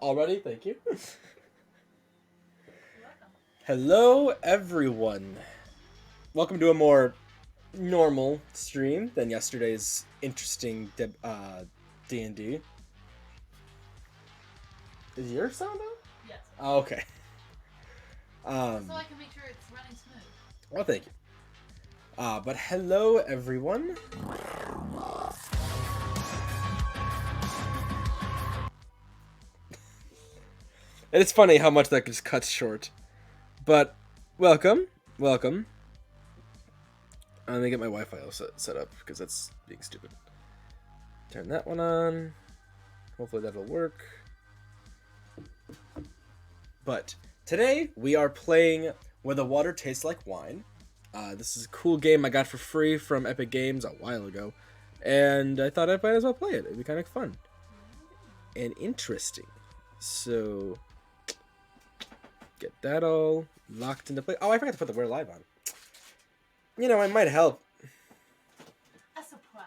Already? Thank you. Hello, everyone. Welcome to a more normal stream than yesterday's interesting D&D. Is your sound out? Yes. Oh, okay. So I can make sure it's running smooth. Well, thank you. But hello, everyone. And it's funny how much that just cuts short. But welcome. Let me get my Wi-Fi all set up because that's being stupid. Turn that one on. Hopefully that'll work. But today we are playing Where the Water Tastes Like Wine. This is a cool game I got for free from Epic Games a while ago, and I thought I might as well play it. It'd be kind of fun and interesting. So get that all locked into place. Oh, I forgot to put the We're Live on. You know, it might help. That's so proud.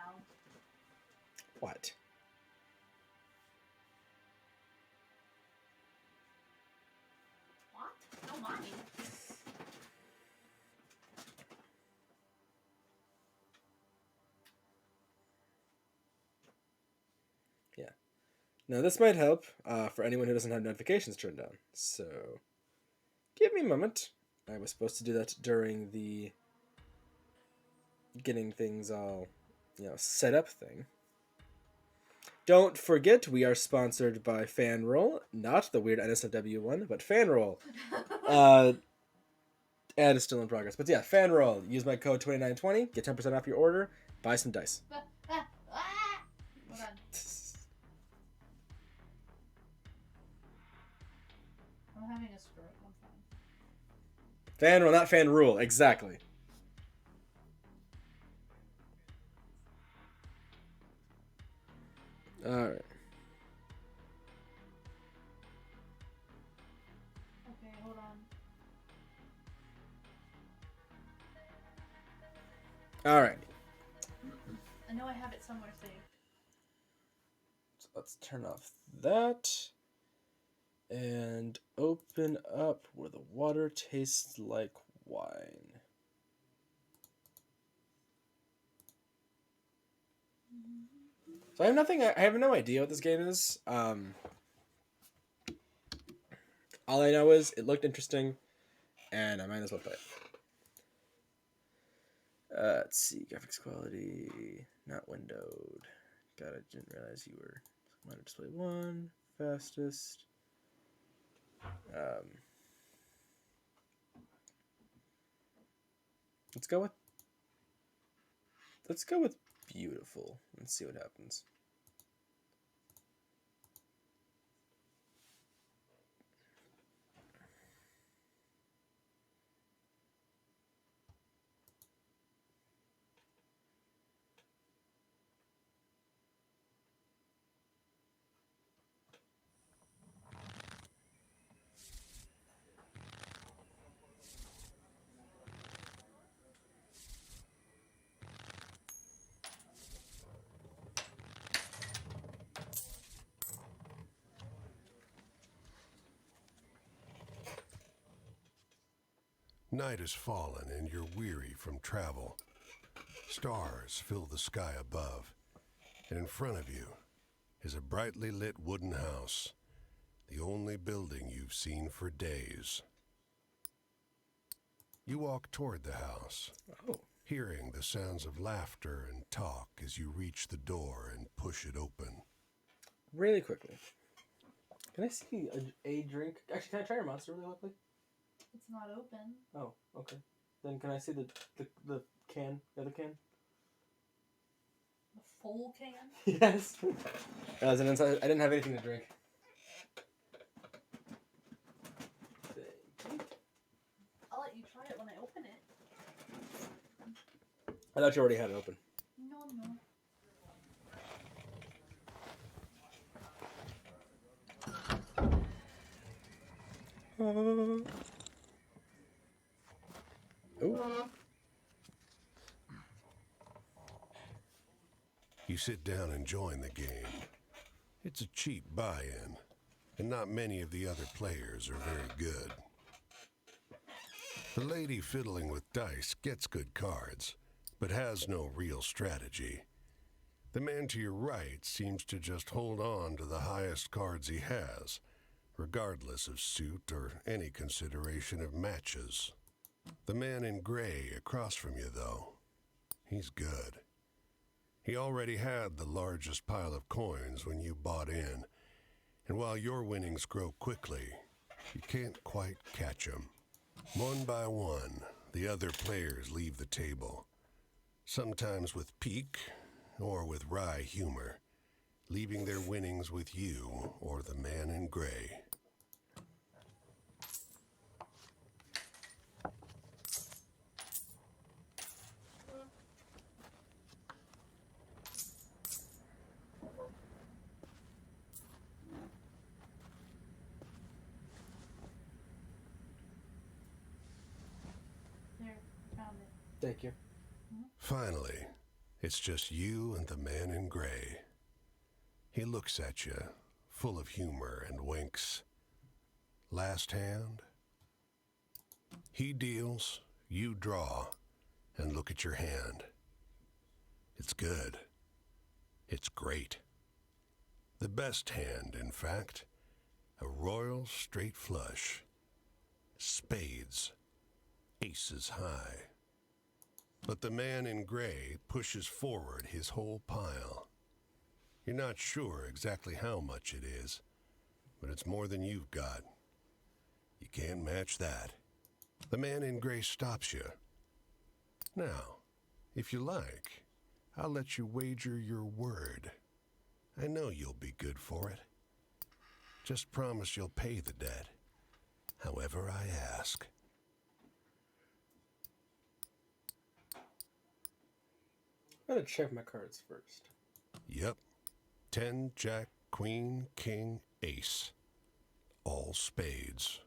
What? What? No money. Yeah. Now this might help for anyone who doesn't have notifications turned on. So give me a moment. I was supposed to do that during the getting things all, set up thing. Don't forget, we are sponsored by FanRoll, not the weird NSFW one, but FanRoll. And it's still in progress. But yeah, FanRoll. Use my code 2920, get 10% off your order, buy some dice. Hold on. I'm having a stroke. I'm fine. FanRoll, not FanRule, exactly. Alright. Okay, hold on. Alright. I know I have it somewhere saved. So let's turn off that. And open up Where the Water Tastes Like Wine. So I have no idea what this game is. All I know is it looked interesting, and I might as well play it. Let's see, graphics quality, not windowed. God, I didn't realize you were monitor display 1, fastest. Let's go with beautiful and see what happens. Night has fallen and you're weary from travel. Stars fill the sky above, and in front of you is a brightly lit wooden house, the only building you've seen for days. You walk toward the house, hearing the sounds of laughter and talk as you reach the door and push it open. Really quickly. Can I see a drink? Actually, can I try your monster really quickly? It's not open. Oh, okay. Then can I see the can, the other can? The full can? Yes. I didn't have anything to drink. I'll let you try it when I open it. I thought you already had it open. No. Ooh. You sit down and join the game. It's a cheap buy-in. and not many of the other players are very good. The lady fiddling with dice gets good cards, but has no real strategy. The man to your right seems to just hold on to the highest cards he has, regardless of suit or any consideration of matches. The man in gray across from you, though, he's good. He already had the largest pile of coins when you bought in, and while your winnings grow quickly, you can't quite catch him. One by one, the other players leave the table, sometimes with pique or with wry humor, leaving their winnings with you or the man in gray. There, found it. Thank you. Finally, it's just you and the man in gray. He looks at you, full of humor, and winks. Last hand? He deals, you draw, and look at your hand. It's good. It's great. The best hand, in fact. A royal straight flush. Spades. Aces high. But the man in gray pushes forward his whole pile. You're not sure exactly how much it is, but it's more than you've got. You can't match that. The man in gray stops you. Now, if you like, I'll let you wager your word. I know you'll be good for it. Just promise you'll pay the debt, however I ask. I'm gonna check my cards first. Yep. 10, jack, queen, king, ace. All spades.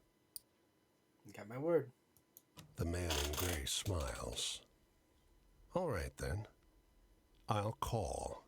Got my word. The man in gray smiles. All right, then. I'll call.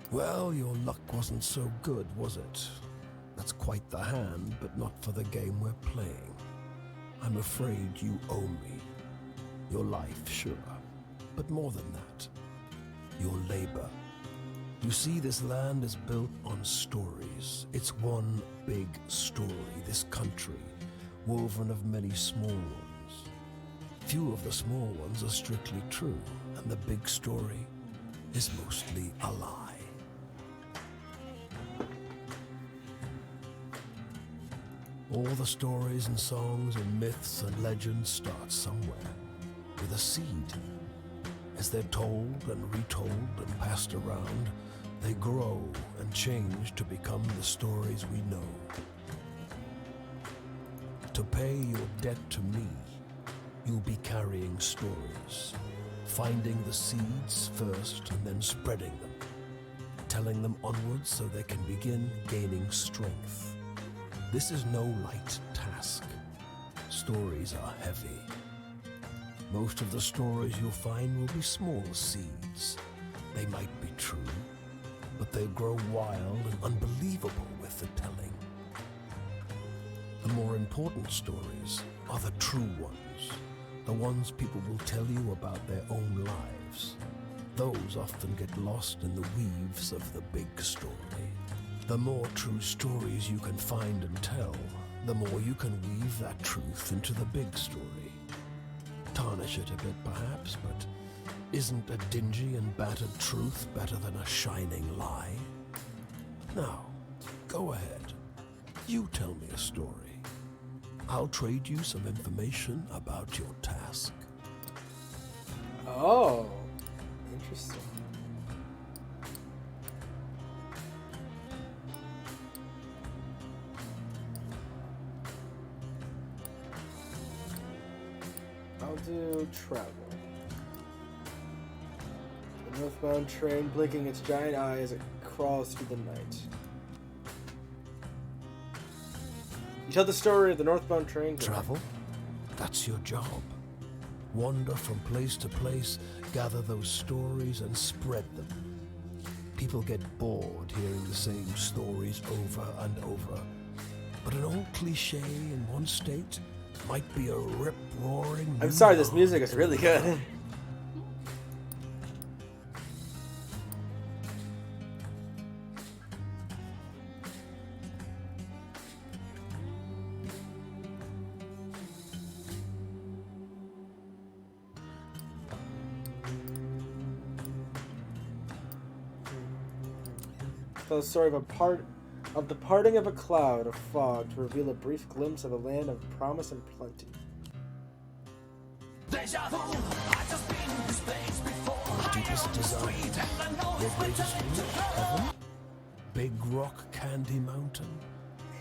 Well, your luck wasn't so good, was it? That's quite the hand, but not for the game we're playing. I'm afraid you owe me. Your life, sure, but more than that. Your labor. You see, this land is built on stories. It's one big story, this country, woven of many small ones. Few of the small ones are strictly true, and the big story is mostly a lie. All the stories and songs and myths and legends start somewhere, with a seed. As they're told and retold and passed around, they grow and change to become the stories we know. To pay your debt to me, you'll be carrying stories, finding the seeds first and then spreading them, telling them onwards so they can begin gaining strength. This is no light task. Stories are heavy. Most of the stories you'll find will be small seeds. They might be true, but they grow wild and unbelievable with the telling. The more important stories are the true ones, the ones people will tell you about their own lives. Those often get lost in the weaves of the big story. The more true stories you can find and tell, the more you can weave that truth into the big story. Tarnish it a bit, perhaps, but isn't a dingy and battered truth better than a shining lie? Now, go ahead. You tell me a story. I'll trade you some information about your task. Oh, interesting. I'll do travel. The northbound train blinking its giant eye as it crawls through the night. You tell the story of the northbound train. Travel? That's your job. Wander from place to place, gather those stories and spread them. People get bored hearing the same stories over and over. But an old cliche in one state might be a rip-roaring... I'm sorry, this music is really good. Tell the story of the parting of a cloud of fog to reveal a brief glimpse of a land of promise and plenty. Your deepest desire, your greatest wish, heaven? Big Rock Candy Mountain,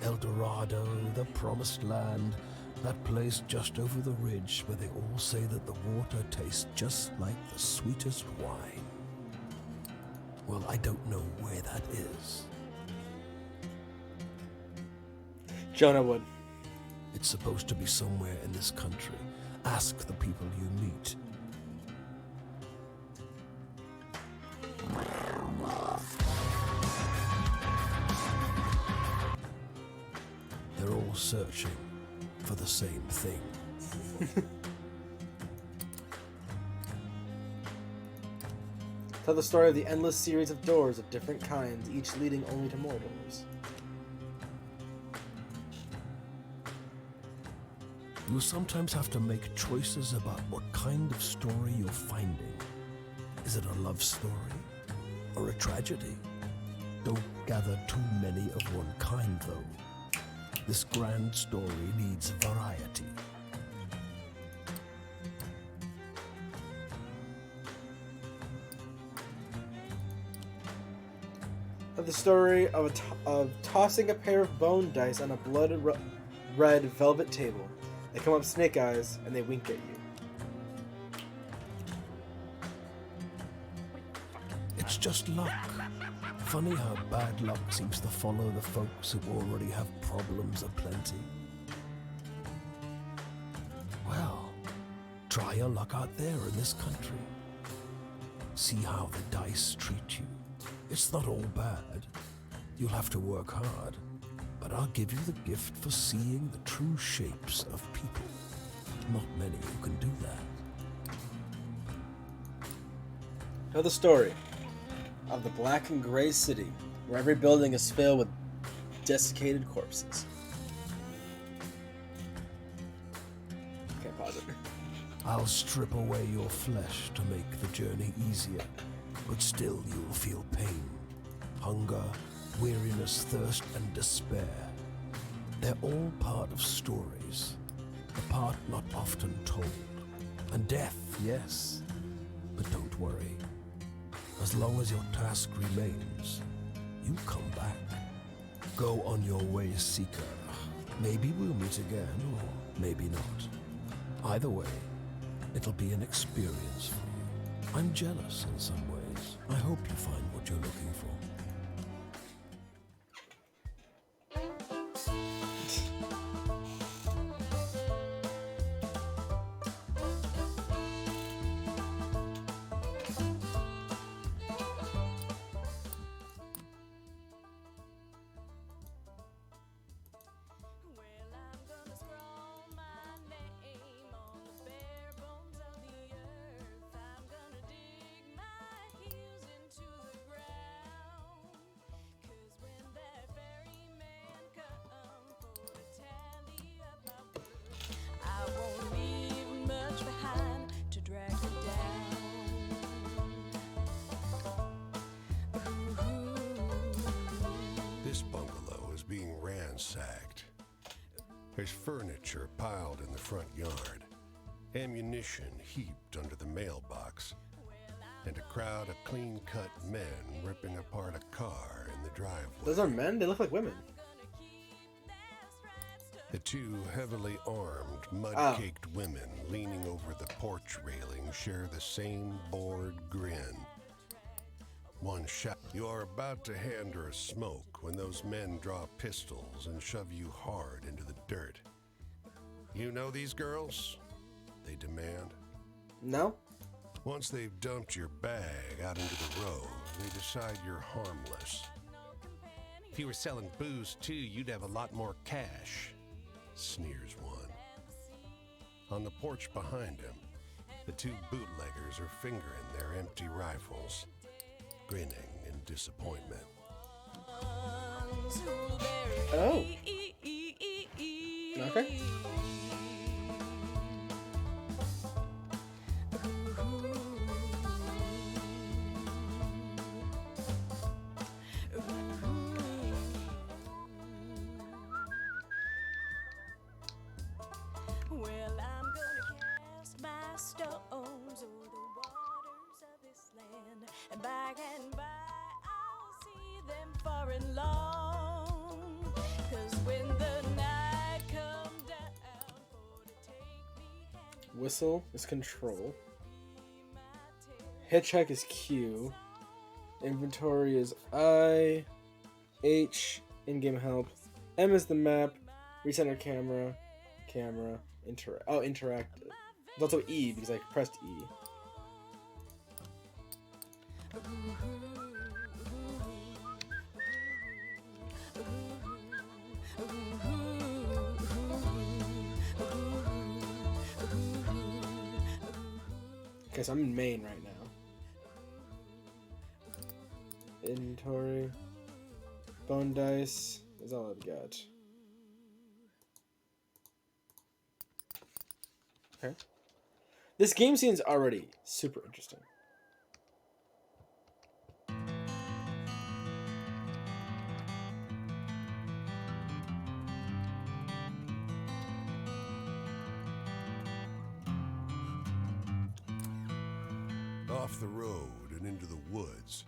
El Dorado, the Promised Land, that place just over the ridge where they all say that the water tastes just like the sweetest wine. Well, I don't know where that is. Jonah Wood. It's supposed to be somewhere in this country. Ask the people you meet. They're all searching for the same thing. Tell the story of the endless series of doors of different kinds, each leading only to more doors. You sometimes have to make choices about what kind of story you're finding. Is it a love story or a tragedy? Don't gather too many of one kind, though. This grand story needs variety. The story of tossing a pair of bone dice on a blood red velvet table. They come up snake eyes and they wink at you. It's just luck. Funny how bad luck seems to follow the folks who already have problems aplenty. Well, try your luck out there in this country. See how the dice treat you. It's not all bad. You'll have to work hard, but I'll give you the gift for seeing the true shapes of people. Not many who can do that. Tell the story of the black and gray city, where every building is filled with desiccated corpses. Can't pause it. I'll strip away your flesh to make the journey easier, but still you'll feel pain, hunger, weariness, thirst, and despair. They're all part of stories, a part not often told. And death, yes, but don't worry. As long as your task remains, you come back. Go on your way, Seeker. Maybe we'll meet again, or maybe not. Either way, it'll be an experience for you. I'm jealous in some ways. I hope you find what you're looking for. This bungalow is being ransacked. There's furniture piled in the front yard, ammunition heaped under the mailbox, and a crowd of clean-cut men ripping apart a car in the driveway. Those are men? They look like women. The two Two heavily armed, mud-caked women leaning over the porch railing share the same bored grin. One shot. You are about to hand her a smoke when those men draw pistols and shove you hard into the dirt. You know these girls? They demand. No? Once they've dumped your bag out into the road, they decide you're harmless. If you were selling booze too, you'd have a lot more cash, sneers one. On the porch behind him, the two bootleggers are fingering their empty rifles, grinning in disappointment. Oh. Okay. Well, I'm gonna cast my stones o'er the waters of this land, and by I'll see them far and long. 'Cause when the night come down for to take me hand, Whistle is control. Hitchhike is Q. Inventory is I. H, in-game help. M is the map. Recenter camera. Interact. It's also E because I pressed E. Okay, so I'm in main right now. Inventory. Bone dice is all I've got. Okay. This game scene's already super interesting. Off the road and into the woods,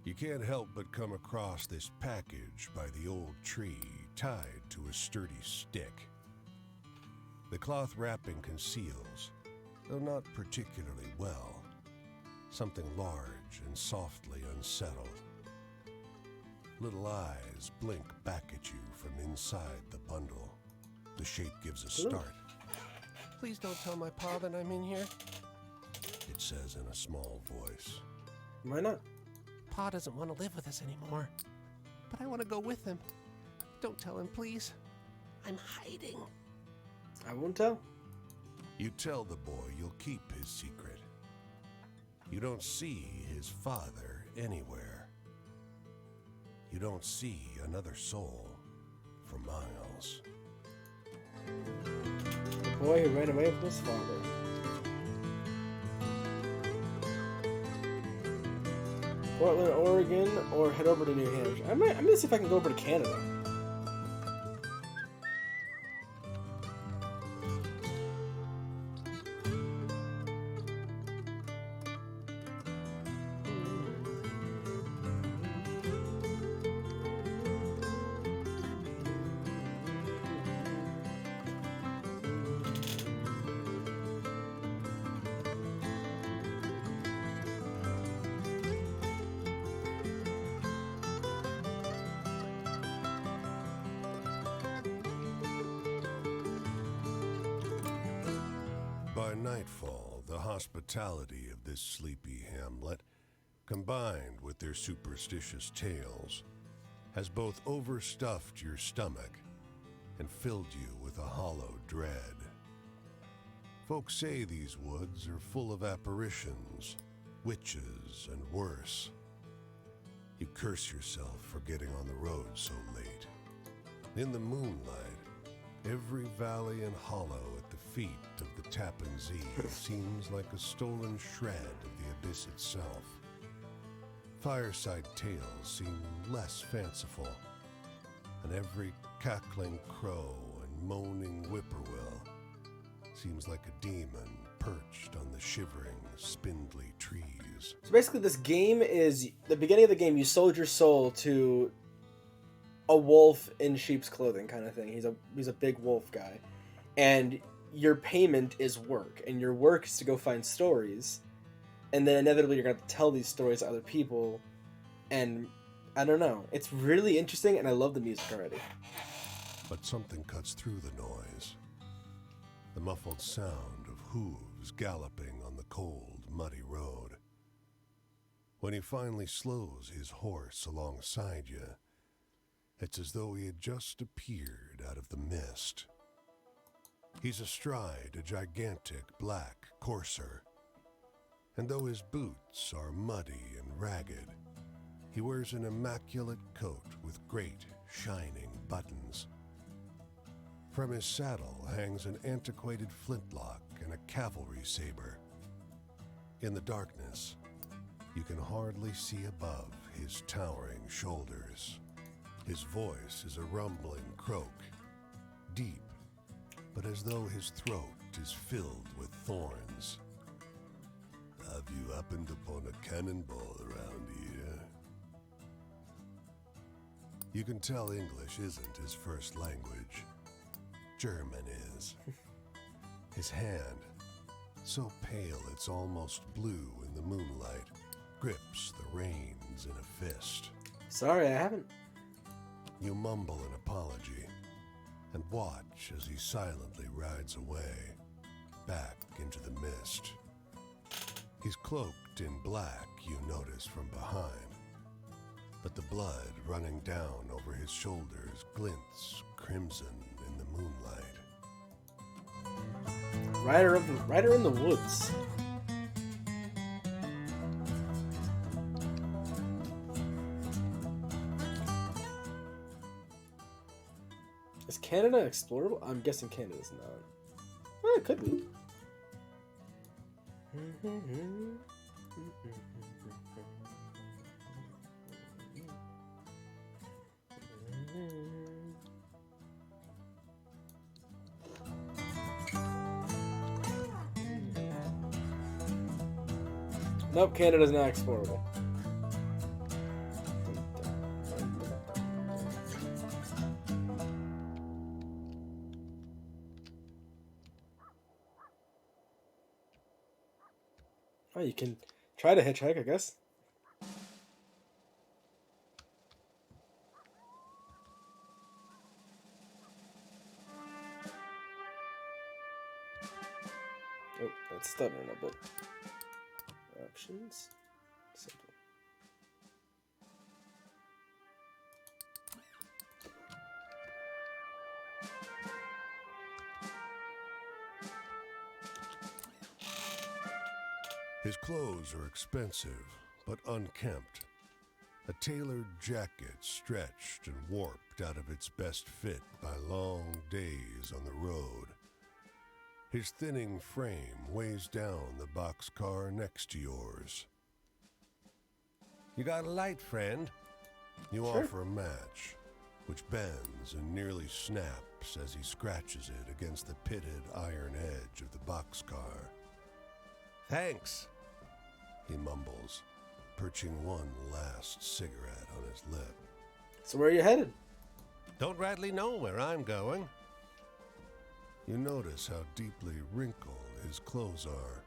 you can't help but come across this package by the old tree tied to a sturdy stick. The cloth wrapping conceals, though not particularly well, something large and softly unsettled. Little eyes blink back at you from inside the bundle. The shape gives a start. Please don't tell my pa that I'm in here. It says in a small voice. Why not? Pa doesn't want to live with us anymore, but I want to go with him. Don't tell him, please. I'm hiding. I won't tell. You tell the boy you'll keep his secret. You don't see his father anywhere. You don't see another soul for miles. The boy who ran away from his father. Portland, Oregon, or head over to New Hampshire. I'm gonna see if I can go over to Canada. By nightfall, the hospitality of this sleepy hamlet, combined with their superstitious tales, has both overstuffed your stomach and filled you with a hollow dread. Folks say these woods are full of apparitions, witches, and worse. You curse yourself for getting on the road so late. In the moonlight, every valley and hollow at the feet of the Tappan Zee seems like a stolen shred of the abyss itself. Fireside tales seem less fanciful, and every cackling crow and moaning whippoorwill seems like a demon perched on the shivering, spindly trees. So basically, this game is the beginning of the game. You sold your soul to a wolf in sheep's clothing kind of thing. He's a big wolf guy, and your payment is work, and your work is to go find stories, and then inevitably you're gonna have to tell these stories to other people, and I don't know. It's really interesting, and I love the music already. But something cuts through the noise. The muffled sound of hooves galloping on the cold, muddy road. When he finally slows his horse alongside you, it's as though he had just appeared out of the mist. He's astride a gigantic black courser, and though his boots are muddy and ragged, he wears an immaculate coat with great, shining buttons. From his saddle hangs an antiquated flintlock and a cavalry saber. In the darkness, you can hardly see above his towering shoulders. His voice is a rumbling croak, deep, but as though his throat is filled with thorns. Have you happened upon a cannonball around here? You can tell English isn't his first language. German is. His hand, so pale it's almost blue in the moonlight, grips the reins in a fist. Sorry, I haven't. You mumble an apology and watch as he silently rides away, back into the mist. He's cloaked in black, you notice from behind, but the blood running down over his shoulders glints crimson in the moonlight. Rider in the woods. Is Canada explorable? I'm guessing Canada's not. Well, it could be. Nope, Canada's not explorable. Oh, you can try to hitchhike, I guess. Oh, that's stubborn a bit. Options. Simple. His clothes are expensive, but unkempt. A tailored jacket stretched and warped out of its best fit by long days on the road. His thinning frame weighs down the boxcar next to yours. You got a light, friend? You Sure. offer a match, which bends and nearly snaps as he scratches it against the pitted iron edge of the boxcar. Thanks, he mumbles, perching one last cigarette on his lip. So where are you headed? Don't rightly know where I'm going. You notice how deeply wrinkled his clothes are.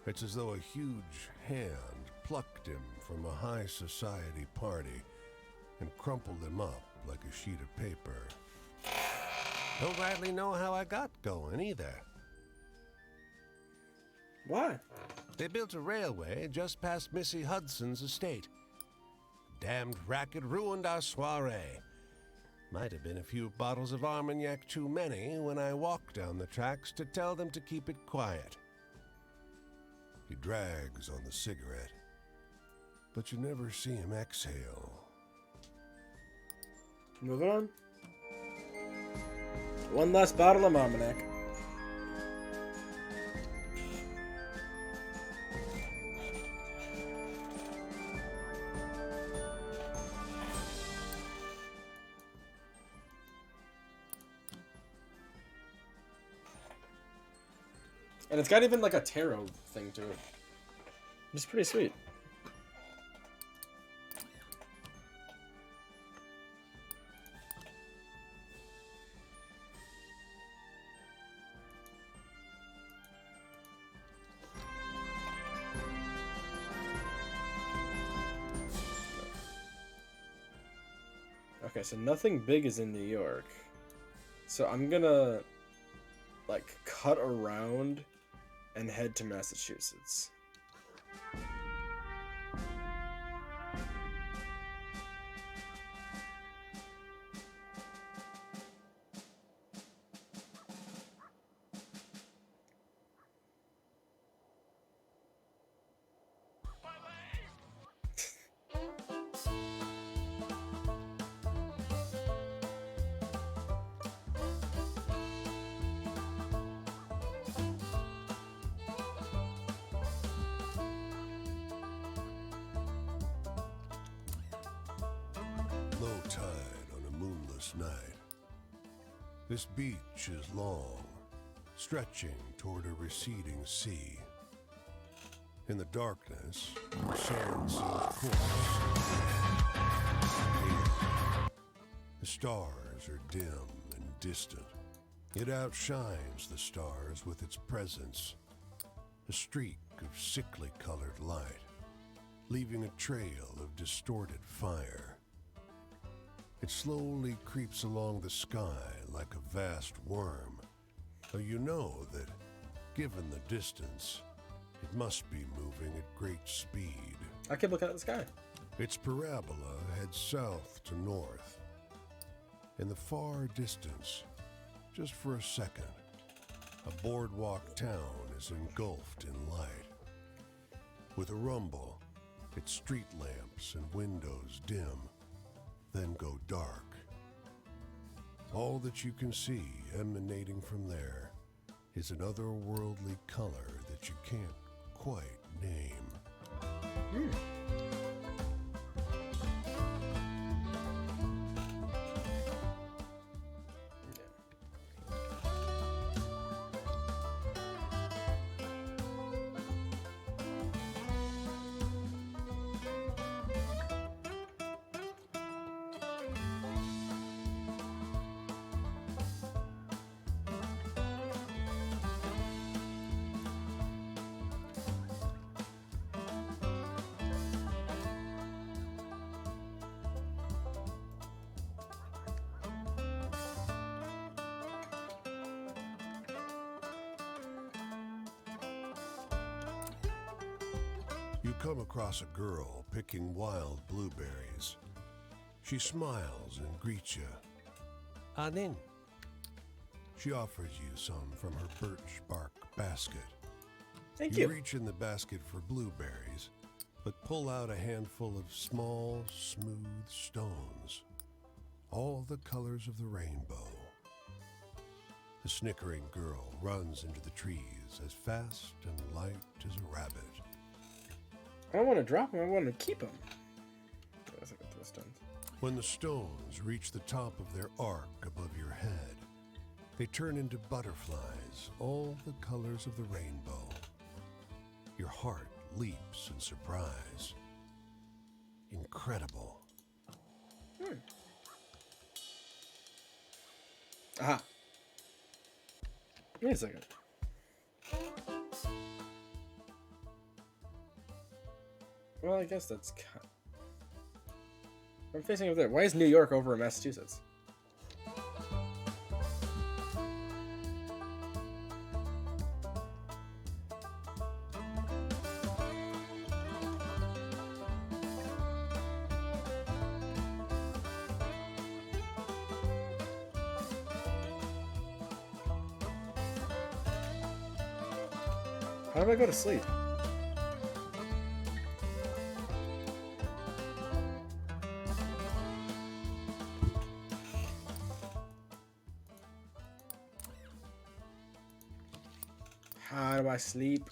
It's as though a huge hand plucked him from a high society party and crumpled him up like a sheet of paper. Don't rightly know how I got going either. Why? They built a railway just past Missy Hudson's estate. Damned racket ruined our soiree. Might have been a few bottles of Armagnac too many when I walked down the tracks to tell them to keep it quiet. He drags on the cigarette, but you never see him exhale. Moving on. One last bottle of Armagnac. And it's got even like a tarot thing to it. It's pretty sweet. Okay, so nothing big is in New York. So I'm gonna like cut around and head to Massachusetts. Low tide on a moonless night. This beach is long, stretching toward a receding sea. In the darkness, the sand seems coarse. The stars are dim and distant. It outshines the stars with its presence, a streak of sickly colored light, leaving a trail of distorted fire. It slowly creeps along the sky like a vast worm, though you know that, given the distance, it must be moving at great speed. I keep looking at the sky. Its parabola heads south to north. In the far distance, just for a second, a boardwalk town is engulfed in light. With a rumble, its street lamps and windows dim, then go dark. All that you can see emanating from there is an otherworldly color that you can't quite name. You come across a girl picking wild blueberries. She smiles and greets you. Then. She offers you some from her birch bark basket. Thank You you. reach in the basket for blueberries, but pull out a handful of small, smooth stones, all the colors of the rainbow. The snickering girl runs into the trees as fast and light as a rabbit. I don't want to drop them. I want to keep them. That's like a throw stones. When the stones reach the top of their arc above your head, they turn into butterflies, all the colors of the rainbow. Your heart leaps in surprise. Incredible. Aha. Wait a second. Well, I guess that's I'm facing over there. Why is New York over in Massachusetts? How do I go to sleep? How do I sleep?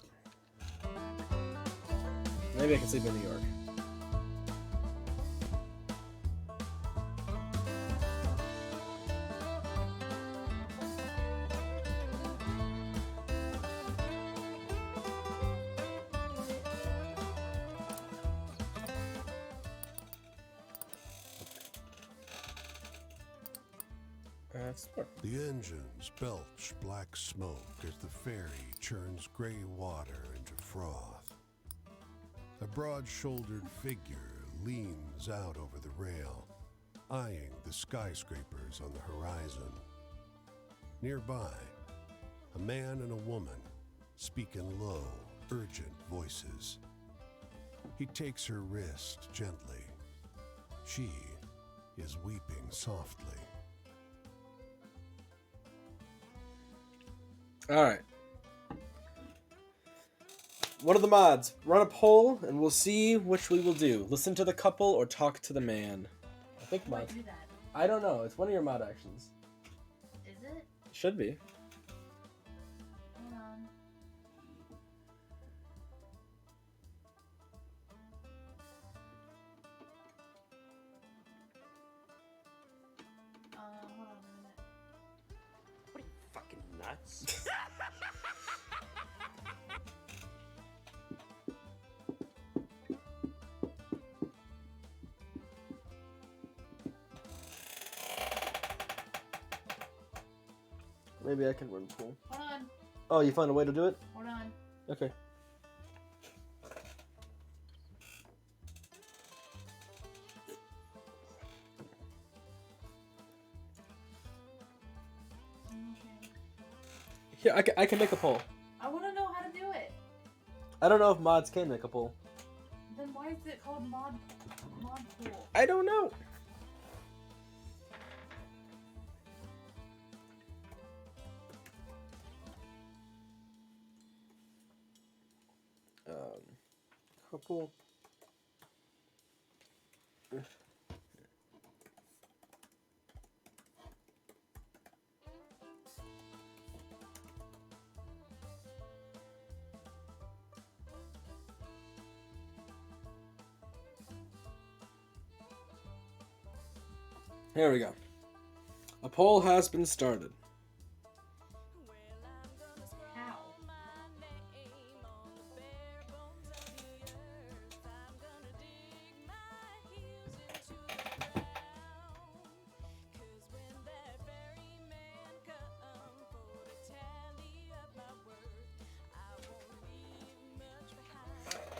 Maybe I can sleep in New York. Explore. The engines belch black smoke as the ferry churns gray water into froth. A broad-shouldered figure leans out over the rail, eyeing the skyscrapers on the horizon. Nearby, a man and a woman speak in low, urgent voices. He takes her wrist gently. She is weeping softly. Alright. What are the mods? Run a poll and we'll see which we will do. Listen to the couple or talk to the man. I think Why mod. do that? I don't know. It's one of your mod actions. Is it? Should be. Hold on. Hold on a minute. What are you, fucking nuts? Maybe I can run pool. Hold on. Oh, you found a way to do it? Hold on. Okay. Okay. Here, I can make a poll. I want to know how to do it. I don't know if mods can make a poll. Then why is it called mod pool? I don't know. Couple. Here we go. A poll has been started. How?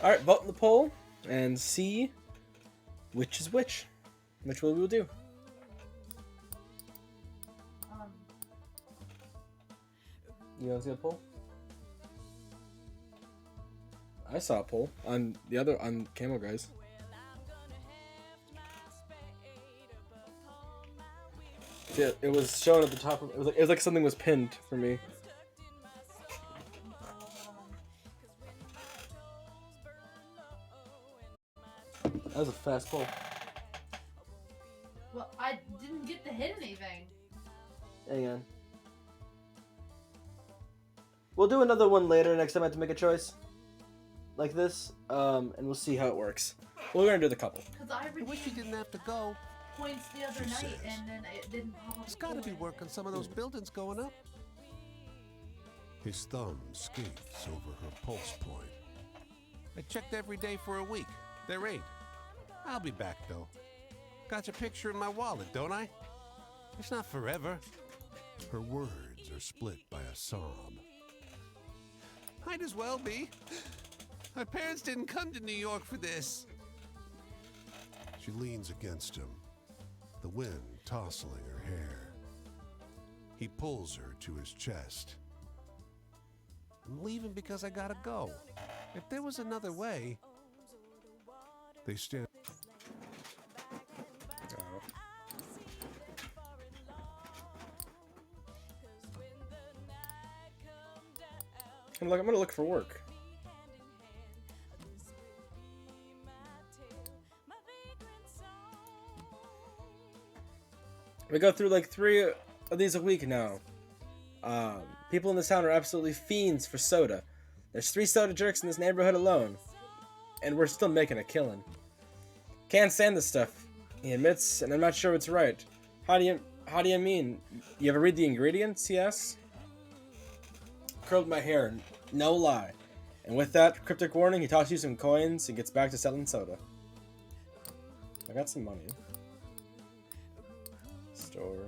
Alright, vote in the poll and see which is which. Which one we will do. You want to see a poll? I saw a poll on the other on Camo Guys. Yeah, it was shown at the top of it was like something was pinned for me. That was a fast poll. Well, I didn't get to hit anything. Hang on. We'll do another one later next time I have to make a choice. Like this. And we'll see how it works. We're gonna do the couple. Because I I wish you didn't have to go. points the other She night says. and then it didn't pop up. There's gotta be work on some of those buildings going up. His thumb skates over her pulse point. I checked every day for a week. There ain't. I'll be back, though. Got your picture in my wallet, don't I? It's not forever. Her words are split by a sob. Might as well be. My parents didn't come to New York for this. She leans against him, the wind tousling her hair. He pulls her to his chest. I'm leaving because I gotta go. If there was another way, They stand. I'm gonna look for work. We go through like 3 of these a week now. People in this town are absolutely fiends for soda. There's 3 soda jerks in this neighborhood alone, and we're still making a killing. Can't stand this stuff, he admits, and I'm not sure what's right. How do you mean? You ever read the ingredients? He asks. Curled my hair, no lie. And with that cryptic warning, he tosses you some coins and gets back to selling soda. I got some money. Store.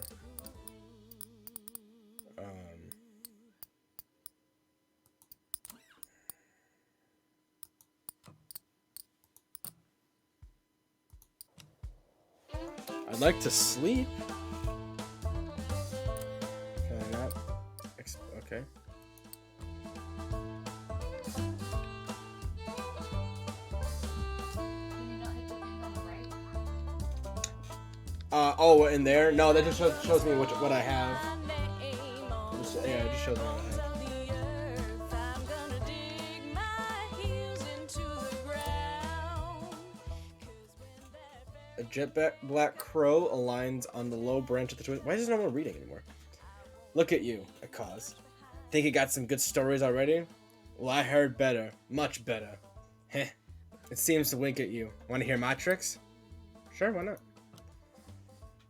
I'd like to sleep. Can I not? Okay. Can you not hit the thing on the right? Oh, in there? No, that just shows me what I have. Yeah, it just shows me what I have. A jet black crow aligns on the low branch of the tree. Why is no one reading anymore? Look at you, a cause. Think you got some good stories already? Well, I heard better. Much better. Heh. It seems to wink at you. Want to hear my tricks? Sure, why not?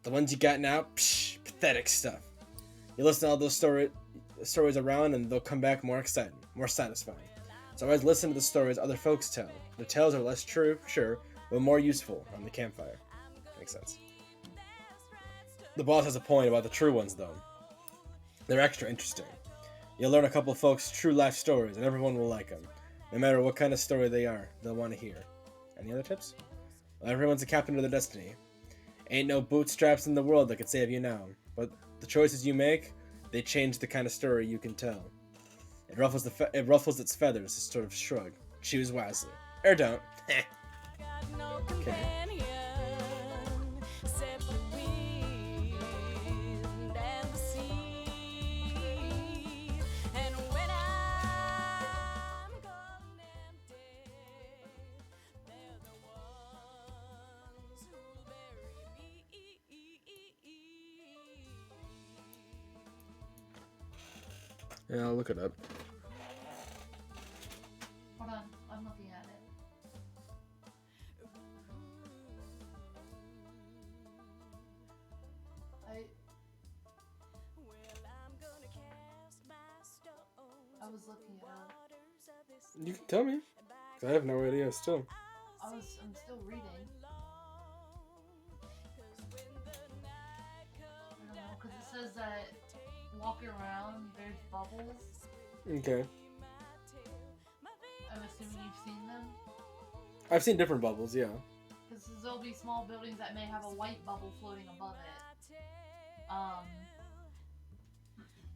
The ones you got now? Psh, pathetic stuff. You listen to all those stories around and they'll come back more exciting, more satisfying. So always listen to the stories other folks tell. The tales are less true, sure, but more useful on the campfire. Makes sense. The boss has a point about the true ones, though. They're extra interesting. You'll learn a couple folks' true life stories, and everyone will like them. No matter what kind of story they are, they'll want to hear. Any other tips? Well, everyone's a captain of their destiny. Ain't no bootstraps in the world that could save you now, but the choices you make, they change the kind of story you can tell. It ruffles its feathers, a sort of shrug. Choose wisely. Or don't. Okay. Yeah, I'll look it up. Hold on, I'm looking at it. I was looking it up. You can tell me. 'Cause I have no idea still. I'm still reading. I don't know, because it says that walking around, there's bubbles. Okay. I'm assuming you've seen them. I've seen different bubbles, yeah. Because there'll be small buildings that may have a white bubble floating above it.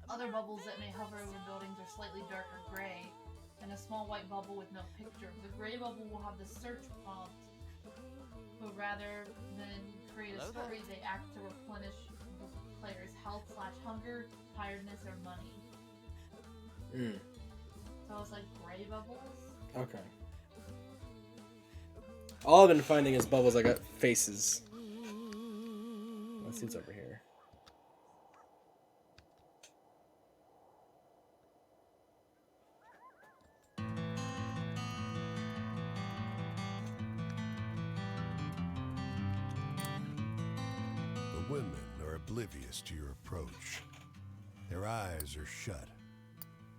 Other bubbles that may hover over buildings are slightly darker gray, and a small white bubble with no picture. The gray bubble will have the search prompt, but rather than create a story, they act to replenish the player's health/hunger, tiredness, or money. So it's like gray bubbles. Okay. All I've been finding is bubbles. I got faces. Let's see what's over here. The women are oblivious to your approach. Their eyes are shut.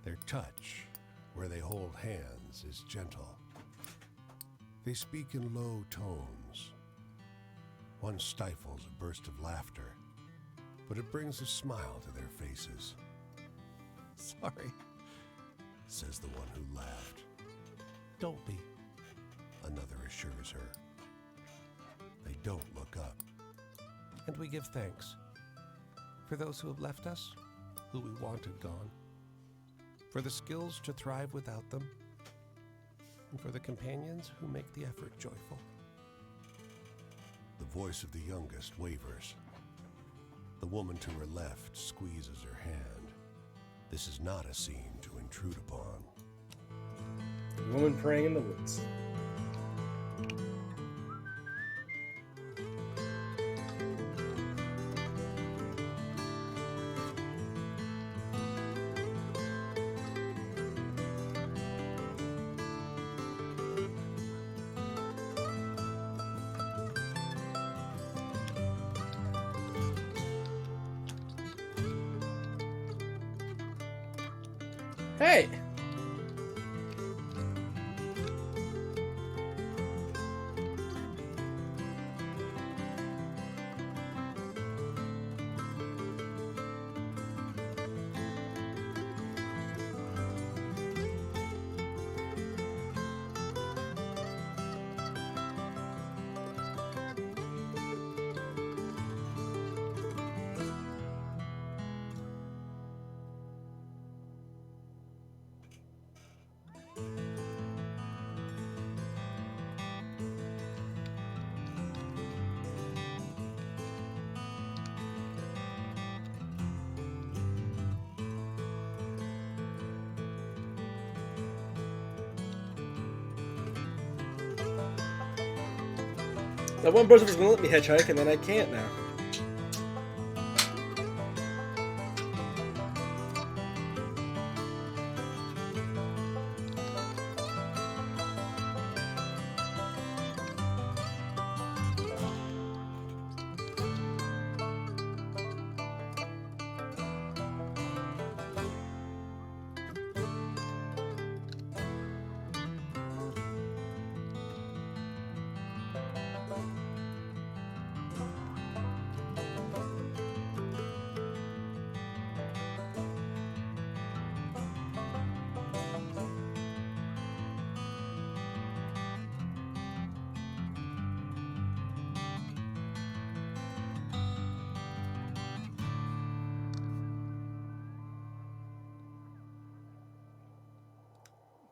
Their touch, where they hold hands, is gentle. They speak in low tones. One stifles a burst of laughter, but it brings a smile to their faces. "Sorry," says the one who laughed. "Don't be," another assures her. They don't look up. And we give thanks for those who have left us, who we wanted gone, for the skills to thrive without them, and for the companions who make the effort joyful. The voice of the youngest wavers. The woman to her left squeezes her hand. This is not a scene to intrude upon. A woman praying in the woods. Hey! That one brother was gonna let me hitchhike, and then I can't now.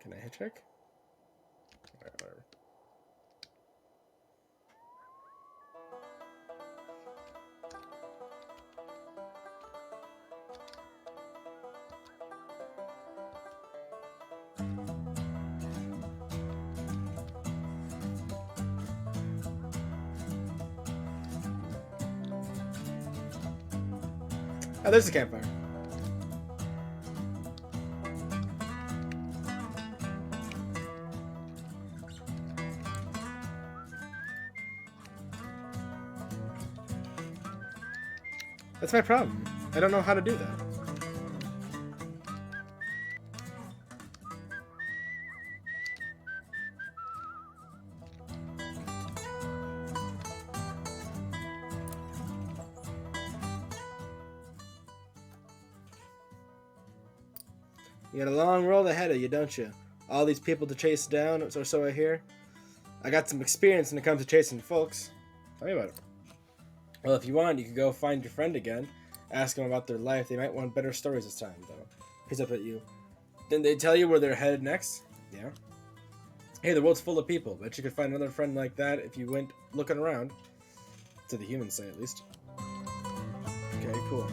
Can I hitchhike? Alright, whatever. Oh, there's the campfire. That's my problem. I don't know how to do that. You got a long road ahead of you, don't you? All these people to chase down, or so I hear. I got some experience when it comes to chasing folks. Tell me about it. Well, if you want, you could go find your friend again. Ask them about their life. They might want better stories this time, though. He's up at you. Didn't they tell you where they're headed next? Yeah. Hey, the world's full of people. Bet you could find another friend like that if you went looking around. To the humans say, at least. Okay, cool.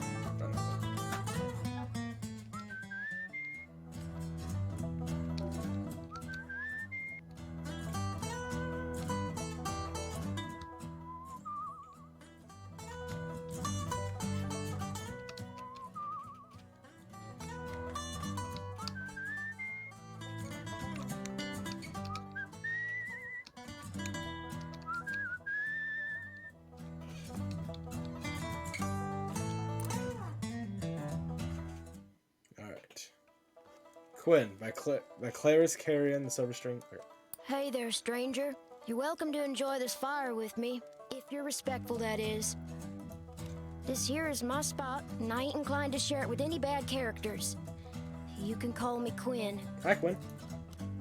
Quinn by Clarice Carrion, the Silver String. Hey there, stranger. You're welcome to enjoy this fire with me, if you're respectful, that is. This here is my spot, and I ain't inclined to share it with any bad characters. You can call me Quinn. Hi, Quinn.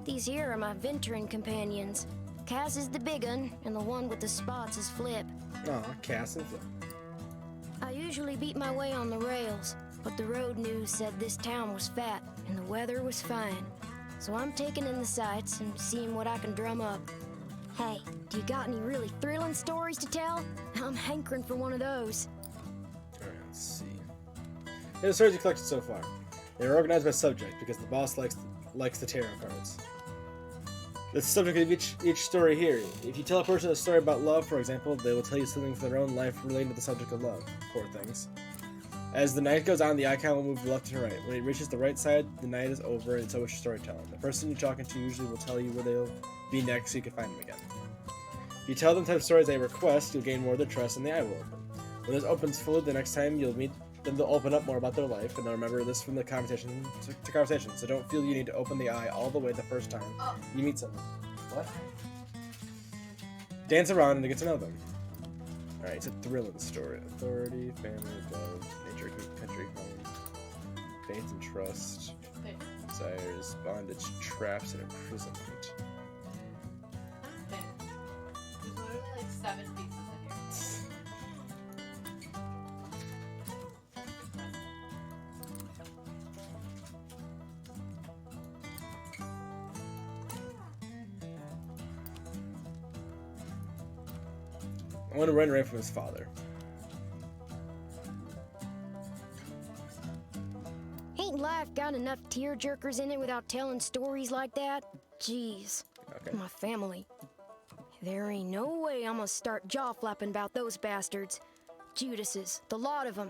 These here are my venturing companions. Cass is the big un, and the one with the spots is Flip. Aw, Cass and Flip. I usually beat my way on the rails, but the road news said this town was fat, and the weather was fine. So I'm taking in the sights and seeing what I can drum up. Hey, do you got any really thrilling stories to tell? I'm hankering for one of those. Alright, let's see. Here are the stories you collected so far. They are organized by subject, because the boss likes the tarot cards. The subject of each story here. If you tell a person a story about love, for example, they will tell you something from their own life related to the subject of love. Poor things. As the night goes on, the icon will move left and right. When it reaches the right side, the night is over, and so is your storytelling. The person you're talking to usually will tell you where they'll be next so you can find them again. If you tell them the type of stories they request, you'll gain more of their trust, and the eye will open. When this opens fully, the next time you'll meet them, they'll open up more about their life, and they'll remember this from the conversation to conversation. So don't feel you need to open the eye all the way the first time you meet someone. What? Dance around and to get to know them. Alright, it's a thrilling story. Authority, family, love, nature, country, home, faith and trust, desires, bondage, traps, and imprisonment. There's literally like 7 pieces in here. I want to run away from his father. Ain't life got enough tearjerkers in it without telling stories like that? Jeez. Okay. My family. There ain't no way I'm gonna start jaw-flapping about those bastards. Judases, the lot of them.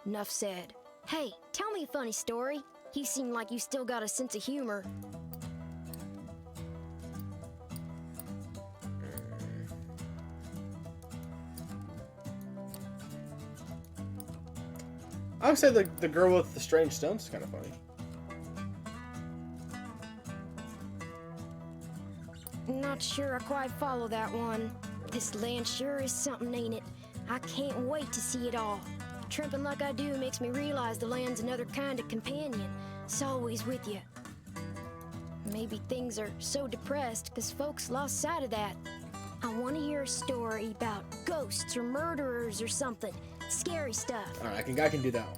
Enough said. Hey, tell me a funny story. You seem like you still got a sense of humor. I would say the girl with the strange stones is kind of funny. Not sure I quite follow that one. This land sure is something, ain't it? I can't wait to see it all. Tramping like I do makes me realize the land's another kind of companion. It's always with you. Maybe things are so depressed because folks lost sight of that. I want to hear a story about ghosts or murderers or something. Scary stuff. All right, I can do that one.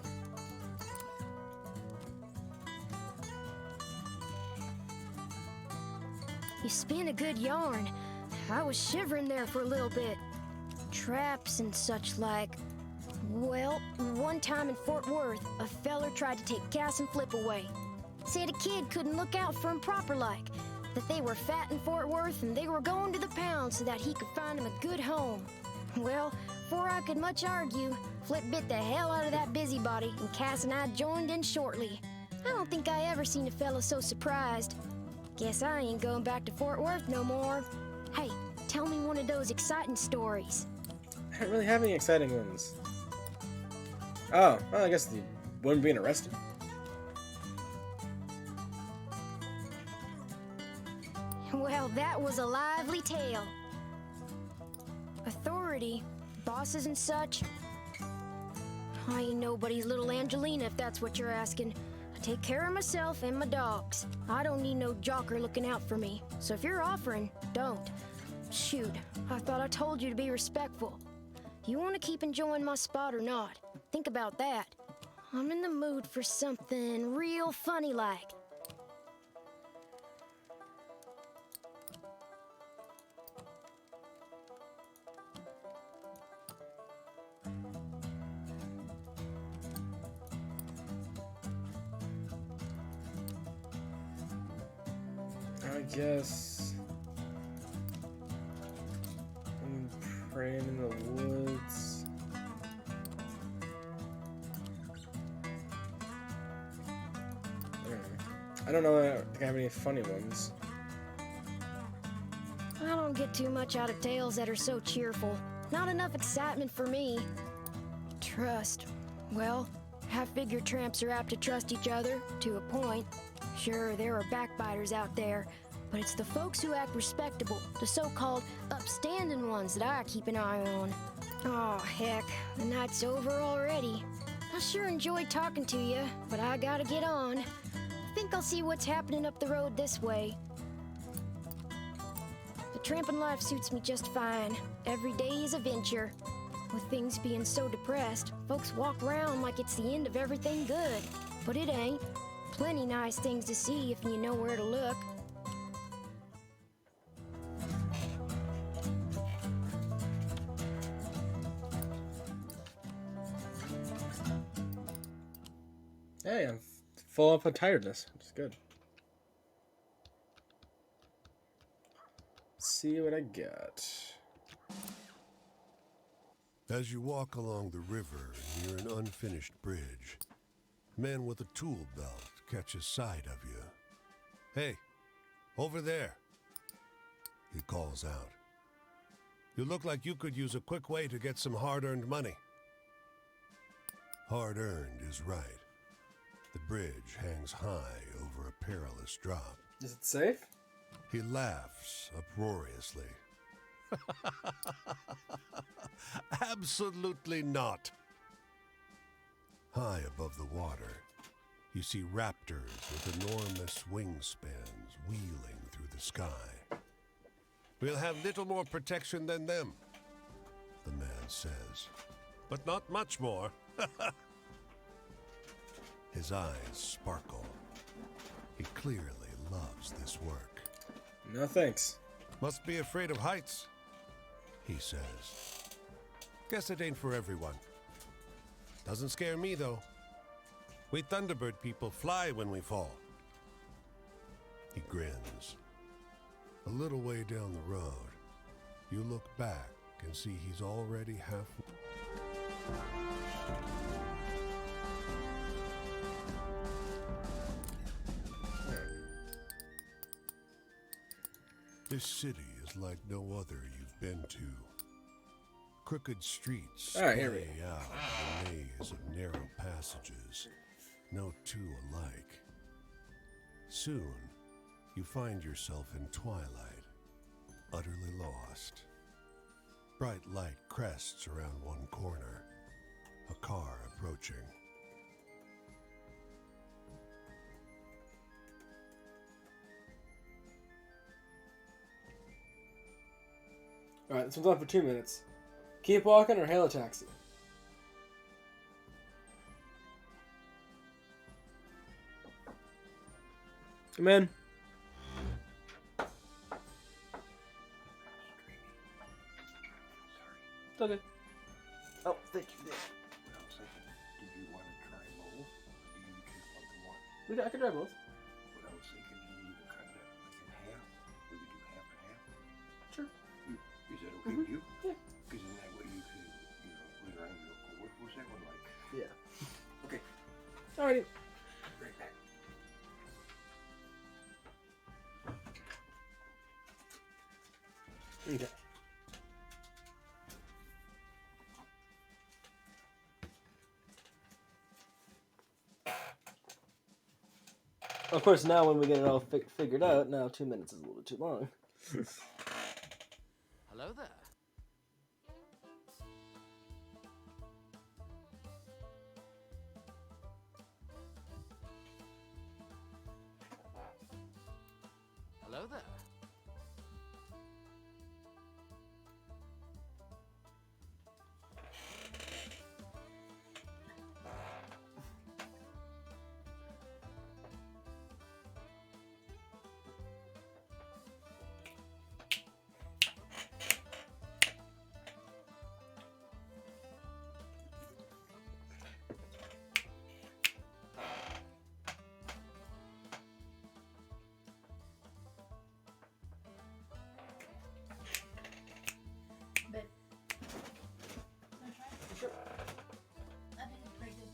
You spin a good yarn. I was shivering there for a little bit. Traps and such like. Well, one time in Fort Worth, a feller tried to take Cass and Flip away. Said a kid couldn't look out for him proper like. That they were fat in Fort Worth and they were going to the pound so that he could find him a good home. Well, before I could much argue, Flip bit the hell out of that busybody and Cass and I joined in shortly. I don't think I ever seen a fella so surprised. Guess I ain't going back to Fort Worth no more. Hey, tell me one of those exciting stories. I don't really have any exciting ones. Oh, well, I guess the woman being arrested. Well, that was a lively tale. Authority, bosses and such. I ain't nobody's little Angelina if that's what you're asking. I take care of myself and my dogs. I don't need no jocker looking out for me. So if you're offering, don't. Shoot, I thought I told you to be respectful. You want to keep enjoying my spot or not? Think about that. I'm in the mood for something real funny like. I guess I'm praying in the woods. I don't know if I have any funny ones. I don't get too much out of tales that are so cheerful. Not enough excitement for me. Trust. Well, I figure tramps are apt to trust each other, to a point. Sure, there are backbiters out there, but it's the folks who act respectable, the so-called upstanding ones that I keep an eye on. Oh, heck, the night's over already. I sure enjoyed talking to you, but I gotta get on. I think I'll see what's happening up the road this way. The tramping life suits me just fine. Every day is a venture. With things being so depressed, folks walk around like it's the end of everything good. But it ain't. Plenty nice things to see if you know where to look. Hey, I'm full up on tiredness, which is good. Let's see what I got. As you walk along the river near an unfinished bridge, men with a tool belt catches sight of you. Hey, over there, he calls out. You look like you could use a quick way to get some hard-earned money. Hard-earned is right. The bridge hangs high over a perilous drop. Is it safe? He laughs uproariously. Absolutely not. High above the water, you see raptors with enormous wingspans wheeling through the sky. We'll have little more protection than them, the man says, but not much more. His eyes sparkle. He clearly loves this work. No thanks. Must be afraid of heights, he says. Guess it ain't for everyone. Doesn't scare me, though. We Thunderbird people fly when we fall. He grins. A little way down the road, You look back and see he's already halfway. This city is like no other you've been to. Crooked streets All right, here we splay out a maze of narrow passages, no two alike. Soon, you find yourself in twilight, utterly lost. Bright light crests around one corner, a car approaching. Alright, this one's on for 2 minutes. Keep walking or hail a taxi. Come in. It's okay. Oh, thank you. What I was thinking, do you want to try both, or do you just want the one? I can try both. What I was thinking, you either cut it up like in half, we could do half and half. Sure. Is that okay with you? Yeah. Because in that way you could, rearrange your cord. What's that one like? Yeah. Okay, Alrighty. right back. Okay. Of course, now when we get it all figured out, now 2 minutes is a little bit too long. Hello there. Hello there. But wanna try it? Sure. I think it's pretty good.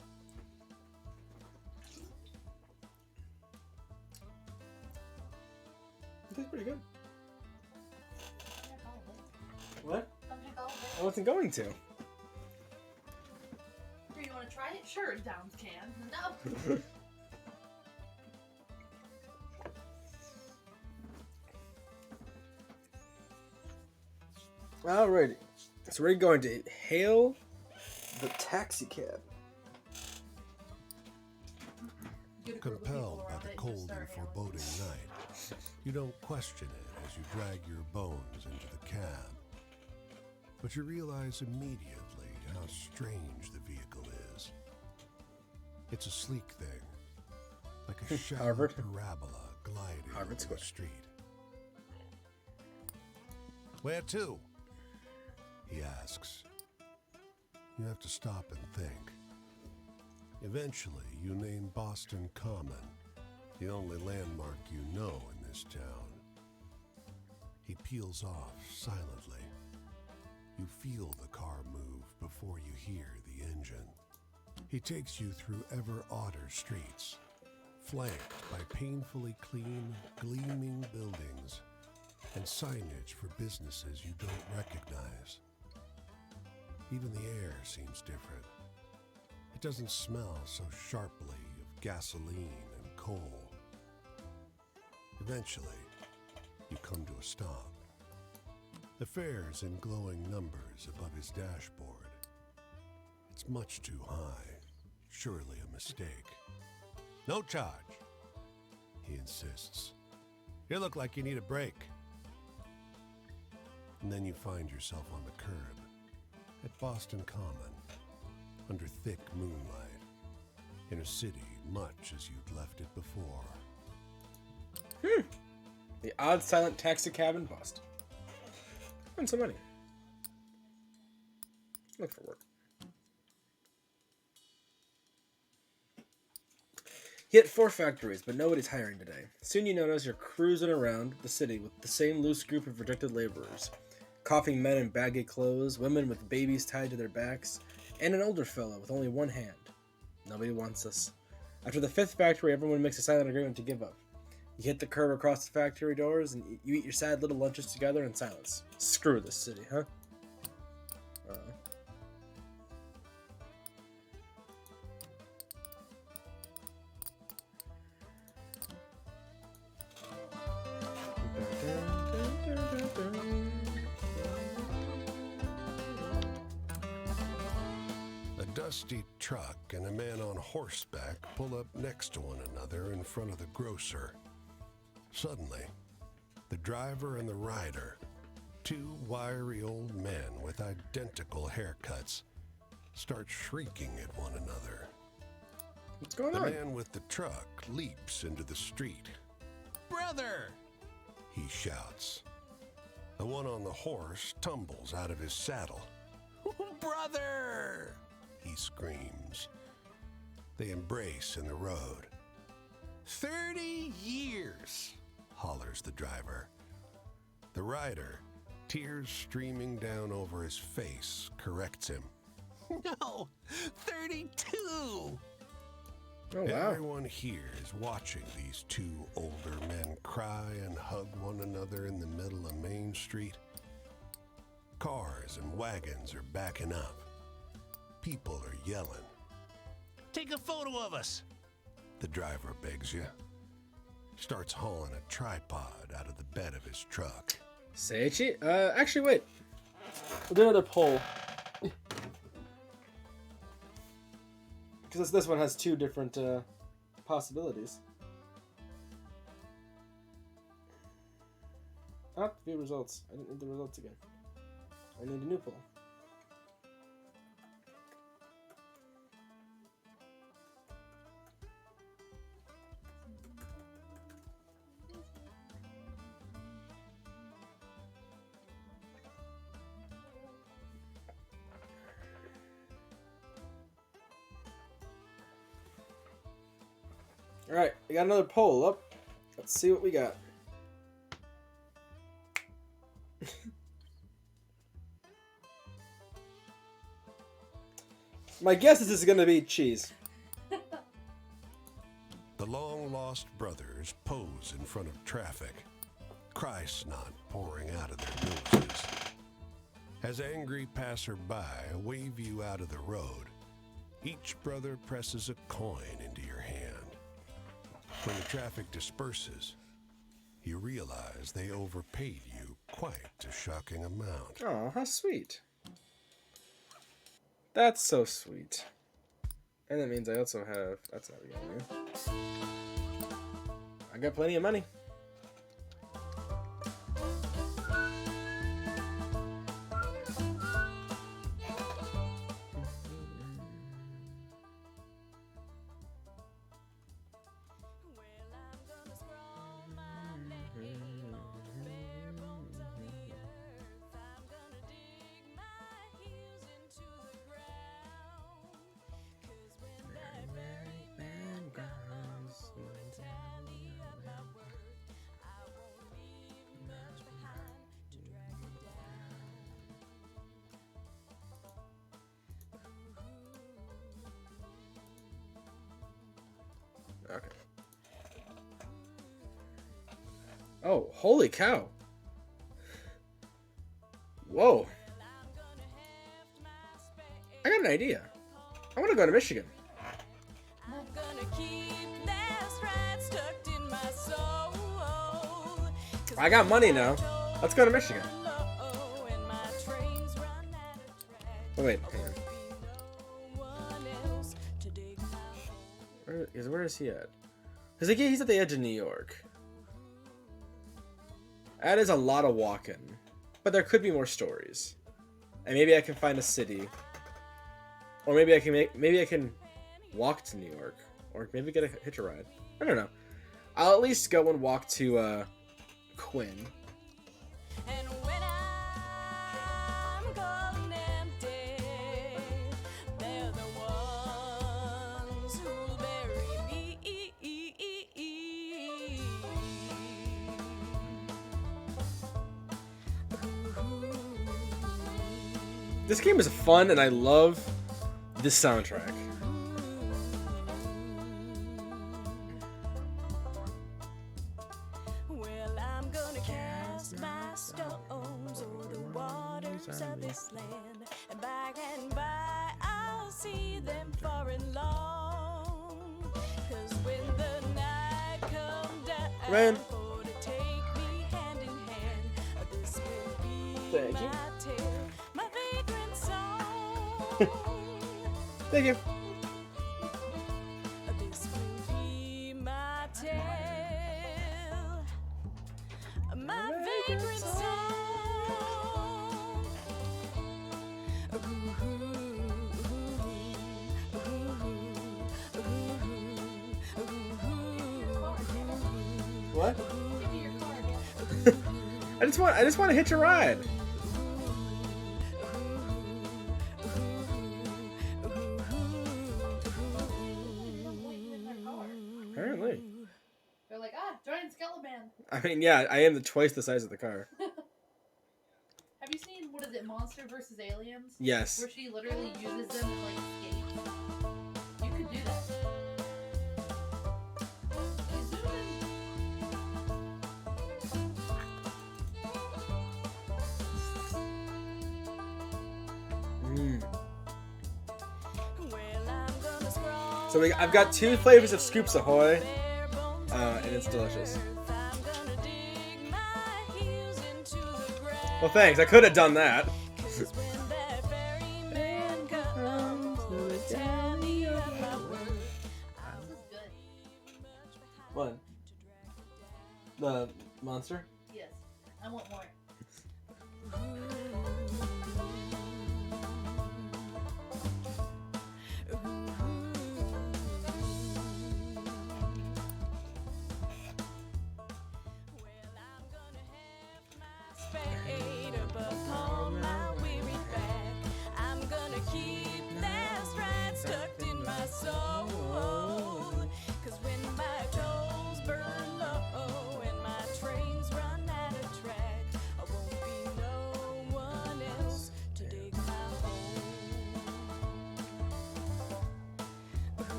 It tastes pretty good. I'm gonna call it. What? I'm gonna call I it. wasn't going to. Here, you wanna try it? Sure, Downs can. No. Alrighty. So we're going to hail the taxi cab. Get a group of people Compelled by around the it and just cold and start hailing. foreboding night, you don't question it as you drag your bones into the cab. But you realize immediately how strange the vehicle is. It's a sleek thing, like a shallow Harvard. parabola gliding Harvard over Square. the street. Where to? He asks. You have to stop and think. Eventually, you name Boston Common, the only landmark you know in this town. He peels off silently. You feel the car move before you hear the engine. He takes you through ever odder streets, flanked by painfully clean, gleaming buildings and signage for businesses you don't recognize. Even the air seems different. It doesn't smell so sharply of gasoline and coal. Eventually, you come to a stop. The fare's in glowing numbers above his dashboard. It's much too high. Surely a mistake. No charge, he insists. You look like you need a break. And then you find yourself on the curb at Boston Common, under thick moonlight, in a city much as you'd left it before. The odd silent taxi cab in Boston. Earn some money. Look for work. He hit 4 factories, but nobody's hiring today. Soon you notice you're cruising around the city with the same loose group of rejected laborers. coughing men in baggy clothes, women with babies tied to their backs, and an older fellow with only one hand. Nobody wants us. After the 5th factory, everyone makes a silent agreement to give up. You hit the curb across the factory doors, and you eat your sad little lunches together in silence. Screw this city, huh? A dusty truck and a man on horseback pull up next to one another in front of the grocer. Suddenly, the driver and the rider, two wiry old men with identical haircuts, start shrieking at one another. What's going The on? man with the truck leaps into the street. Brother! He shouts. The one on the horse tumbles out of his saddle. Brother! He screams. They embrace in the road. 30 years! Hollers the driver. The rider, tears streaming down over his face, corrects him. No! 32! Oh, wow. Everyone here is watching these two older men cry and hug one another in the middle of Main Street. Cars and wagons are backing up. People are yelling. Take a photo of us! The driver begs you. Starts hauling a tripod out of the bed of his truck. Seiichi? Actually, wait. We'll do another poll. Because this one has 2 different possibilities. Ah, view results. I didn't need the results again. I need a new poll. Alright, we got another poll up. Let's see what we got. My guess is this is going to be cheese. The long-lost brothers pose in front of traffic, cry snot pouring out of their noses. As angry passerby wave you out of the road, each brother presses a coin into your hand. When the traffic disperses, you realize they overpaid you quite a shocking amount. Oh, how sweet. That's so sweet. And that means I also have... That's not what I got plenty of money. Okay. Oh, holy cow. Whoa. I got an idea. I want to go to Michigan. I got money now. Let's go to Michigan. Oh, wait, hang on. Where is he at? Because he's at the edge of New York. That is a lot of walking. But there could be more stories. And maybe I can find a city. Or maybe I can walk to New York. Or maybe get a hitch a ride. I don't know. I'll at least go and walk to Quinn. This game is fun, and I love this soundtrack. Well, I'm gonna cast my stones o'er the waters of this land, and by I'll see them far and long. 'Cause when the night come down, Man. for to take me hand in hand, this will be Thank my you. tale, my vagrant song. Thank you. This will be my tale, my vagrant song. What? Give me your car again. I just want to hitch a ride. Apparently. They're like, join Skeleban. I mean, yeah, I am twice the size of the car. Have you seen, what is it, Monster vs. Aliens? Yes. Where she literally uses them to, like, skate. You could do that. You zoom in. So I've got 2 flavors of Scoops Ahoy, and it's delicious. Well, thanks. I could have done that. What? The monster? Yes. I want more.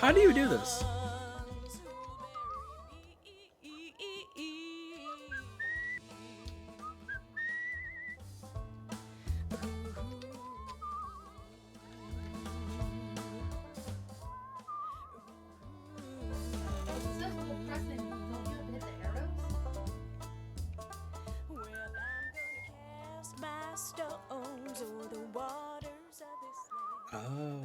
How do you do this? Oh.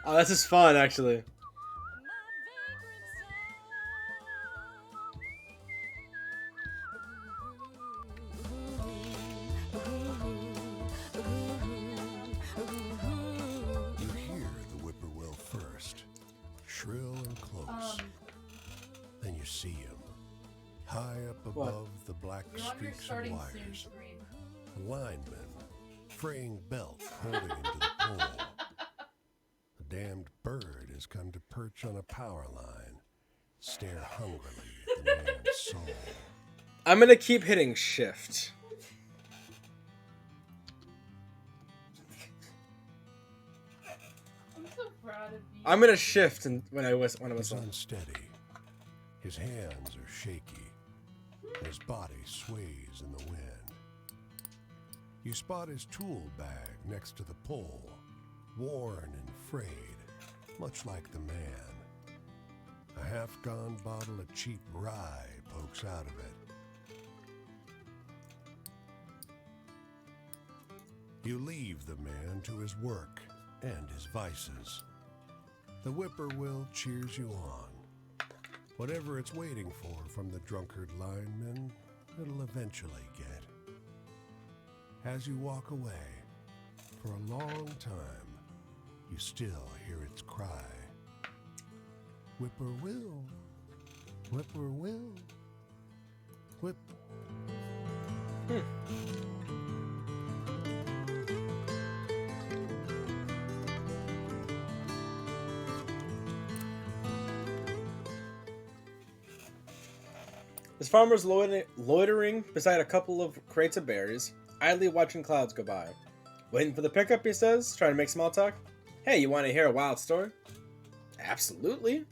Oh, this is fun, actually. You hear the whippoorwill first, shrill and close. Then you see him, high up above the black You're on your streaks of starting wires. soon screen. A lineman, fraying belt holding him to the pole. A damned bird has come to perch on a power line, stare hungrily at the man's soul. I'm gonna keep hitting shift. I'm so proud of you. I'm gonna shift when I He's whistle. unsteady. His hands are shaky, and his body sways in the wind. You spot his tool bag next to the pole, worn and frayed, much like the man. A half-gone bottle of cheap rye pokes out of it. You leave the man to his work and his vices. The whippoorwill cheers you on. Whatever it's waiting for from the drunkard lineman, it'll eventually get. As you walk away, for a long time, you still hear its cry. Whippoorwill, whippoorwill, whip. This farmer's loitering beside a couple of crates of berries, idly watching clouds go by. Waiting for the pickup, he says, trying to make small talk. Hey, you want to hear a wild story? Absolutely.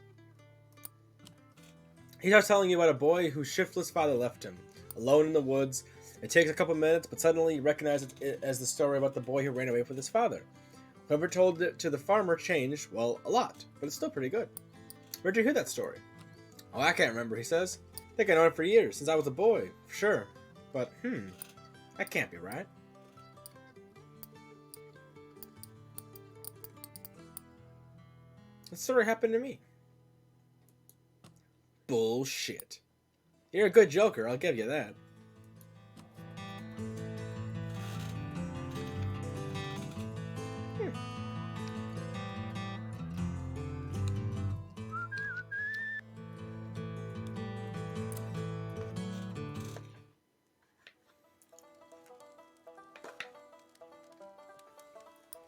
He starts telling you about a boy whose shiftless father left him, alone in the woods. It takes a couple minutes, but suddenly you recognize it as the story about the boy who ran away with his father. Whoever told it to the farmer changed, well, a lot, but it's still pretty good. Where'd you hear that story? Oh, I can't remember, he says. I think I know it for years, since I was a boy, for sure. But, that can't be right. That story happened to me. Bullshit. You're a good joker, I'll give you that.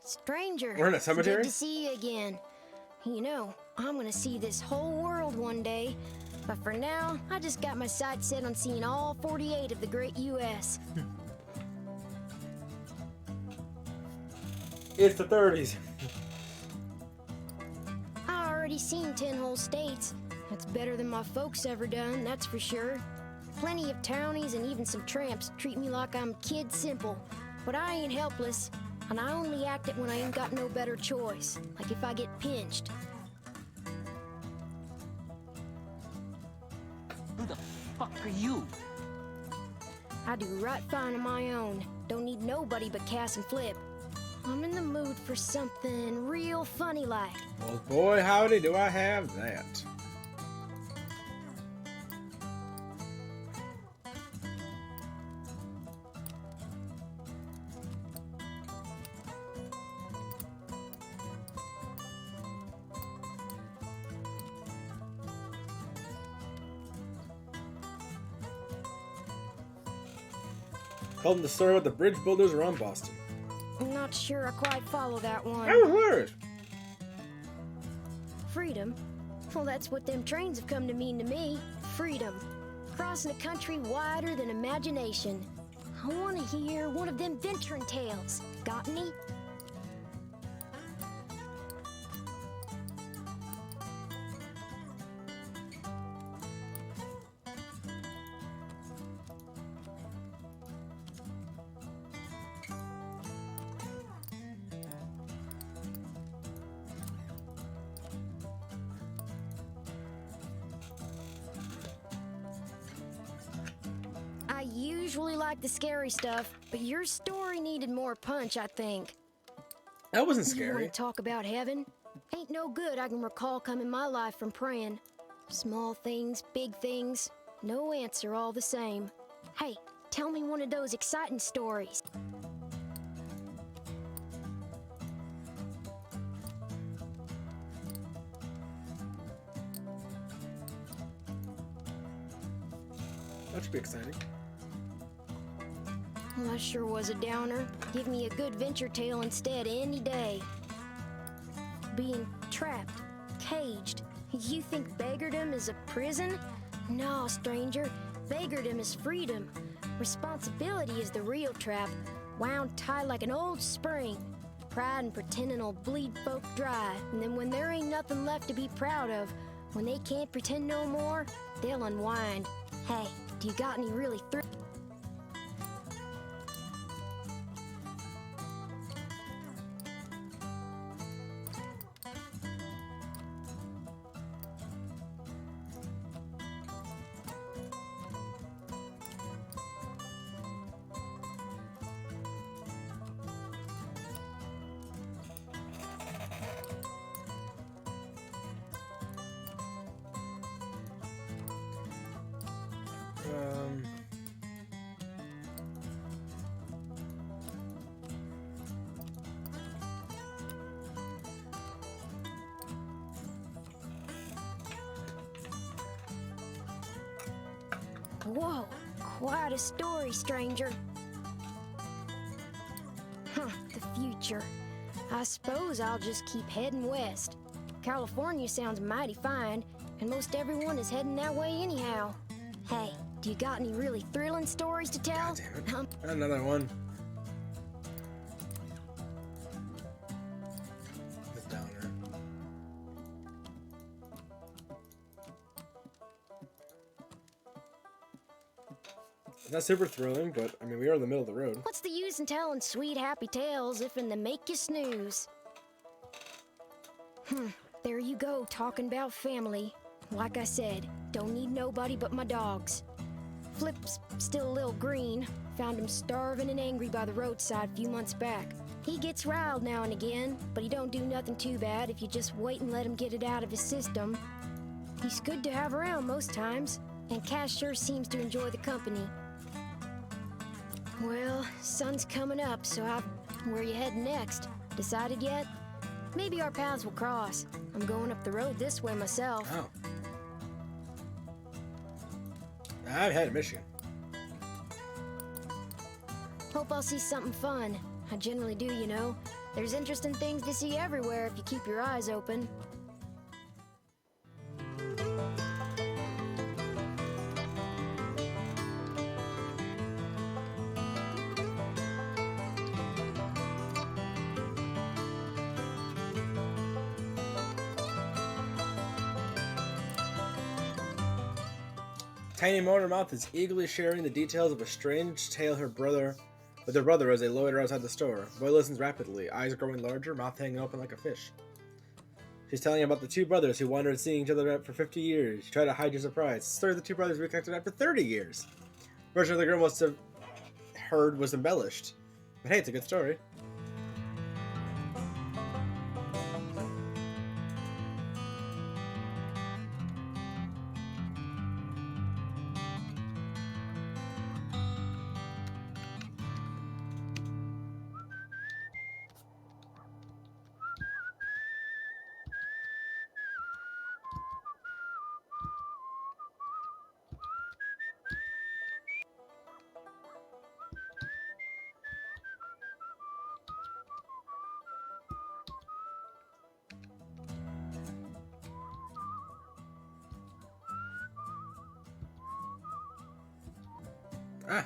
Stranger, We're in a cemetery? good to see you again. You know, I'm gonna see this whole world one day, but for now, I just got my sights set on seeing all 48 of the great U.S. It's the 30s. I already seen 10 whole states. That's better than my folks ever done, that's for sure. Plenty of townies and even some tramps treat me like I'm kid simple, but I ain't helpless. And I only act it when I ain't got no better choice, like if I get pinched. Who the fuck are you? I do right fine on my own. Don't need nobody but Cass and Flip. I'm in the mood for something real funny like. Well, boy, howdy, do I have that. Told him the story about the bridge builders around Boston. I'm not sure I quite follow that one. I was worried. Freedom? Well, that's what them trains have come to mean to me. Freedom. Crossing a country wider than imagination. I want to hear one of them venturing tales. Got any? I usually like the scary stuff, but your story needed more punch, I think. That wasn't You scary. want to talk about heaven? Ain't no good I can recall coming my life from praying. Small things, big things, no answer all the same. Hey, tell me one of those exciting stories. That should be exciting. Well, that sure was a downer. Give me a good venture tale instead any day. Being trapped, caged. You think beggardom is a prison? No, stranger. Beggardom is freedom. Responsibility is the real trap, wound tight like an old spring. Pride and pretending will bleed folk dry, and then when there ain't nothing left to be proud of, when they can't pretend no more, they'll unwind. Hey, do you got any really Whoa, quite a story, stranger. Huh, the future. I suppose I'll just keep heading west. California sounds mighty fine, and most everyone is heading that way anyhow. Hey, do you got any really thrilling stories to tell? God damn it. Another one. The downer. It's not super thrilling, but I mean, we are in the middle of the road. What's the use in telling sweet happy tales if in they make you snooze? There you go, talking about family. Like I said, don't need nobody but my dogs. Flip's still a little green. Found him starving and angry by the roadside a few months back. He gets riled now and again, but he don't do nothing too bad if you just wait and let him get it out of his system. He's good to have around most times, and Cash sure seems to enjoy the company. Well, sun's coming up, so where you heading next? Decided yet? Maybe our paths will cross. I'm going up the road this way myself. Oh. I've had Michigan. Hope I'll see something fun. I generally do, you know. There's interesting things to see everywhere if you keep your eyes open. Tiny Motormouth is eagerly sharing the details of a strange tale with her brother as they loiter outside the store. Boy listens rapidly, eyes growing larger, mouth hanging open like a fish. She's telling him about the two brothers who wandered seeing each other for 50 years. She tried to hide your surprise. The story of the two brothers reconnected after 30 years. The version of the girl must have heard was embellished. But hey, it's a good story. Ah.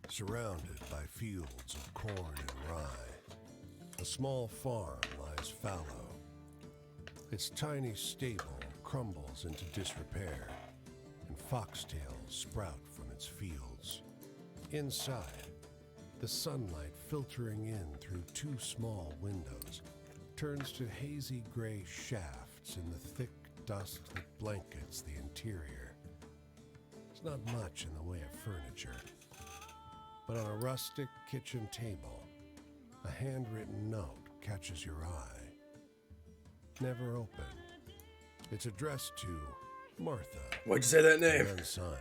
Surrounded by fields of corn and rye, a small farm lies fallow. Its tiny stable crumbles into disrepair, and foxtails sprout from its fields. Inside, the sunlight filtering in through two small windows turns to hazy gray shafts in the thick dust that blankets the interior. There's not much in the way of furniture, but on a rustic kitchen table, a handwritten note catches your eye. Never opened. It's addressed to Martha. Why'd you say that name? Unsigned.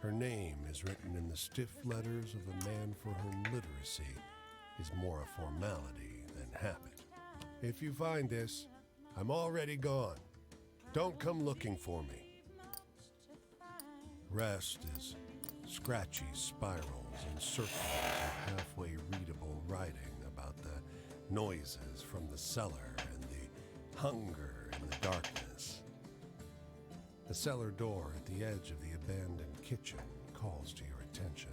Her name is written in the stiff letters of a man for whom literacy is more a formality than habit. If you find this, I'm already gone. Don't come looking for me. Rest is scratchy spirals and circles of halfway readable writing about the noises from the cellar and the hunger in the darkness. The cellar door at the edge of the abandoned kitchen calls to your attention.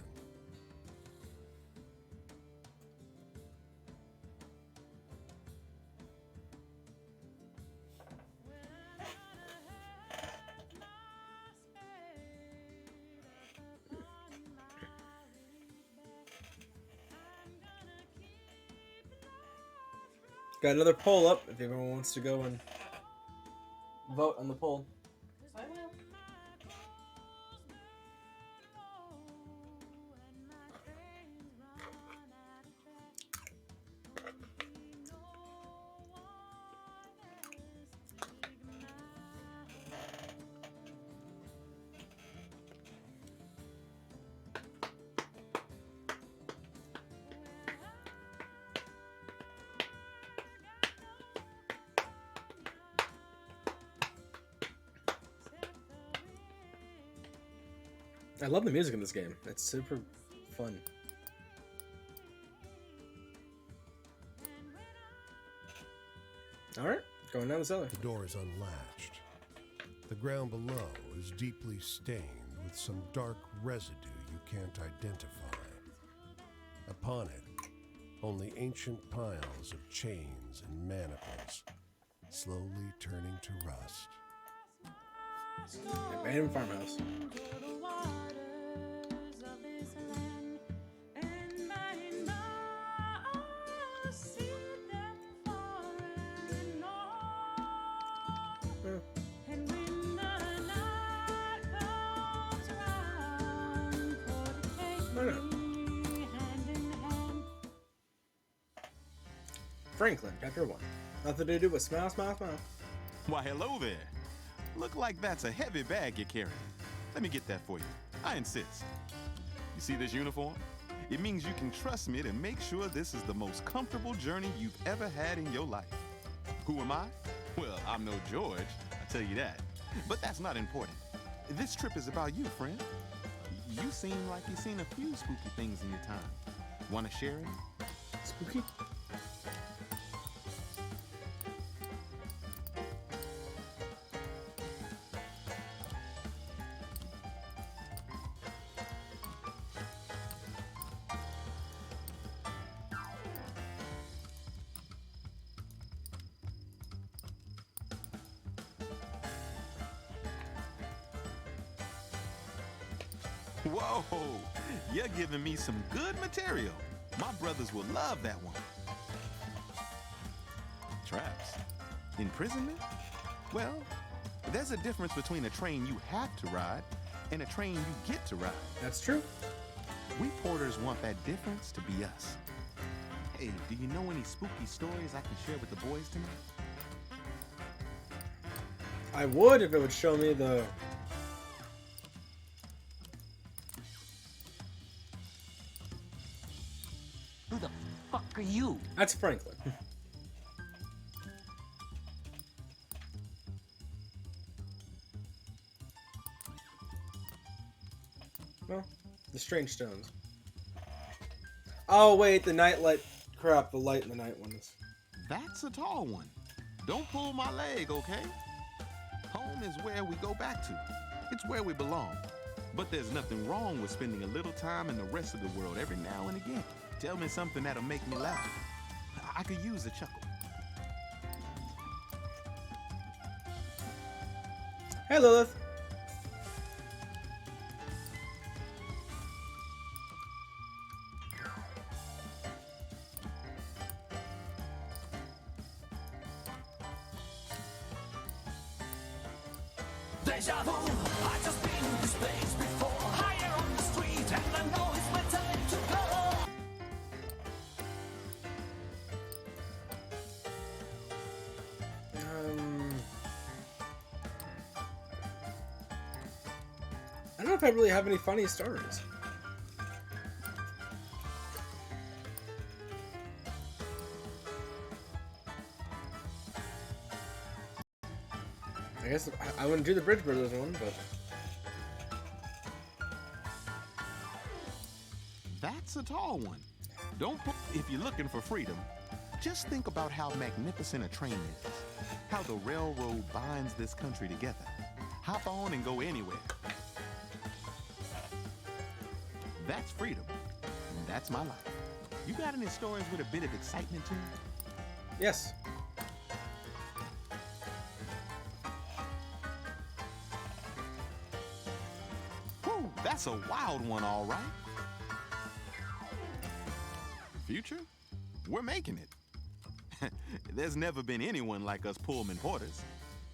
Got another poll up if everyone wants to go and vote on the poll. I will. I love the music in this game. It's super fun. All right, going down the cellar. The door is unlatched. The ground below is deeply stained with some dark residue you can't identify. Upon it, only ancient piles of chains and manacles, slowly turning to rust. Abandoned farmhouse. Franklin, chapter 1. Nothing to do but smile, smile, smile. Why, hello there. Look like that's a heavy bag you're carrying. Let me get that for you. I insist. You see this uniform? It means you can trust me to make sure this is the most comfortable journey you've ever had in your life. Who am I? Well, I'm no George, I tell you that. But that's not important. This trip is about you, friend. You seem like you've seen a few spooky things in your time. Want to share it? Spooky? Whoa, you're giving me some good material. My brothers will love that one. Traps? Imprisonment? Well, there's a difference between a train you have to ride and a train you get to ride. That's true. We porters want that difference to be us. Hey, do you know any spooky stories I can share with the boys tonight? I would if it would show me the... Who the fuck are you? That's Franklin. Well, the strange stones. Oh wait, the night light. Crap, the light in the night ones. That's a tall one. Don't pull my leg, okay? Home is where we go back to. It's where we belong. But there's nothing wrong with spending a little time in the rest of the world every now and again. Tell me something that'll make me laugh. I could use a chuckle. Hey, Lilith. Deja vu, I just been in this place before. Higher on the street, and I know it's my time to go. I don't know if I really have any funny stories. I guess I wouldn't do the Bridge Brothers one, but... That's a tall one. If you're looking for freedom, just think about how magnificent a train is. How the railroad binds this country together. Hop on and go anywhere. That's freedom. And that's my life. You got any stories with a bit of excitement to them? Yes. Whew, that's a wild one, all right. Future? We're making it. There's never been anyone like us Pullman Porters.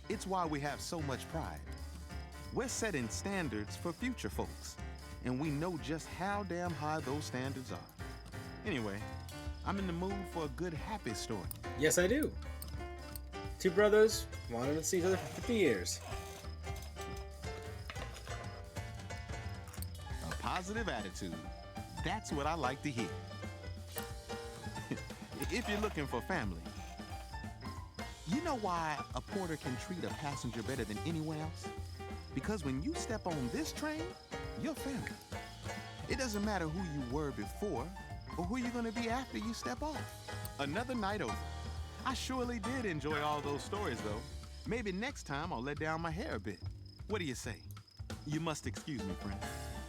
It's why we have so much pride. We're setting standards for future folks, and we know just how damn high those standards are. Anyway, I'm in the mood for a good happy story. Yes, I do. Two brothers wanted to see each other for 50 years. A positive attitude. That's what I like to hear. If you're looking for family, You know why a porter can treat a passenger better than anyone else? Because when you step on this train, you're family. It doesn't matter who you were before or who you're gonna be after you step off. Another night over. I surely did enjoy all those stories, though. Maybe next time I'll let down my hair a bit. What do you say? You must excuse me, friend.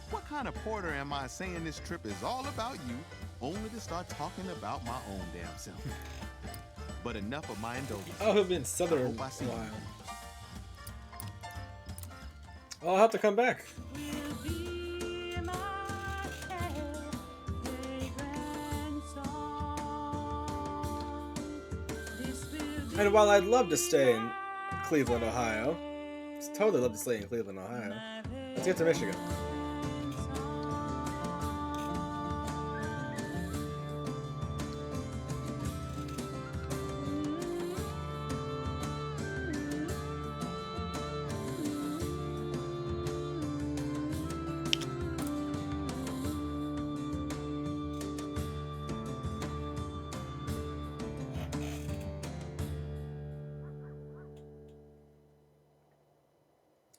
What kind of porter am I saying this trip is all about you, only to start talking about my own damn self? But enough of my indulgence. Oh, he'll be in Southern I hope I see you. Wild. I'll have to come back. And while I'd love to stay in Cleveland, Ohio, just totally love to stay in Cleveland, Ohio, let's get to Michigan.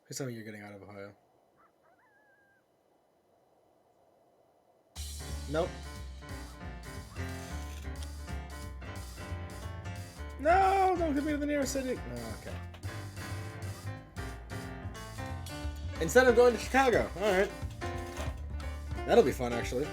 Please tell me you're getting out of Ohio. Nope. No, don't get me to the nearest city. Oh, okay. Instead of going to Chicago. Alright. That'll be fun, actually.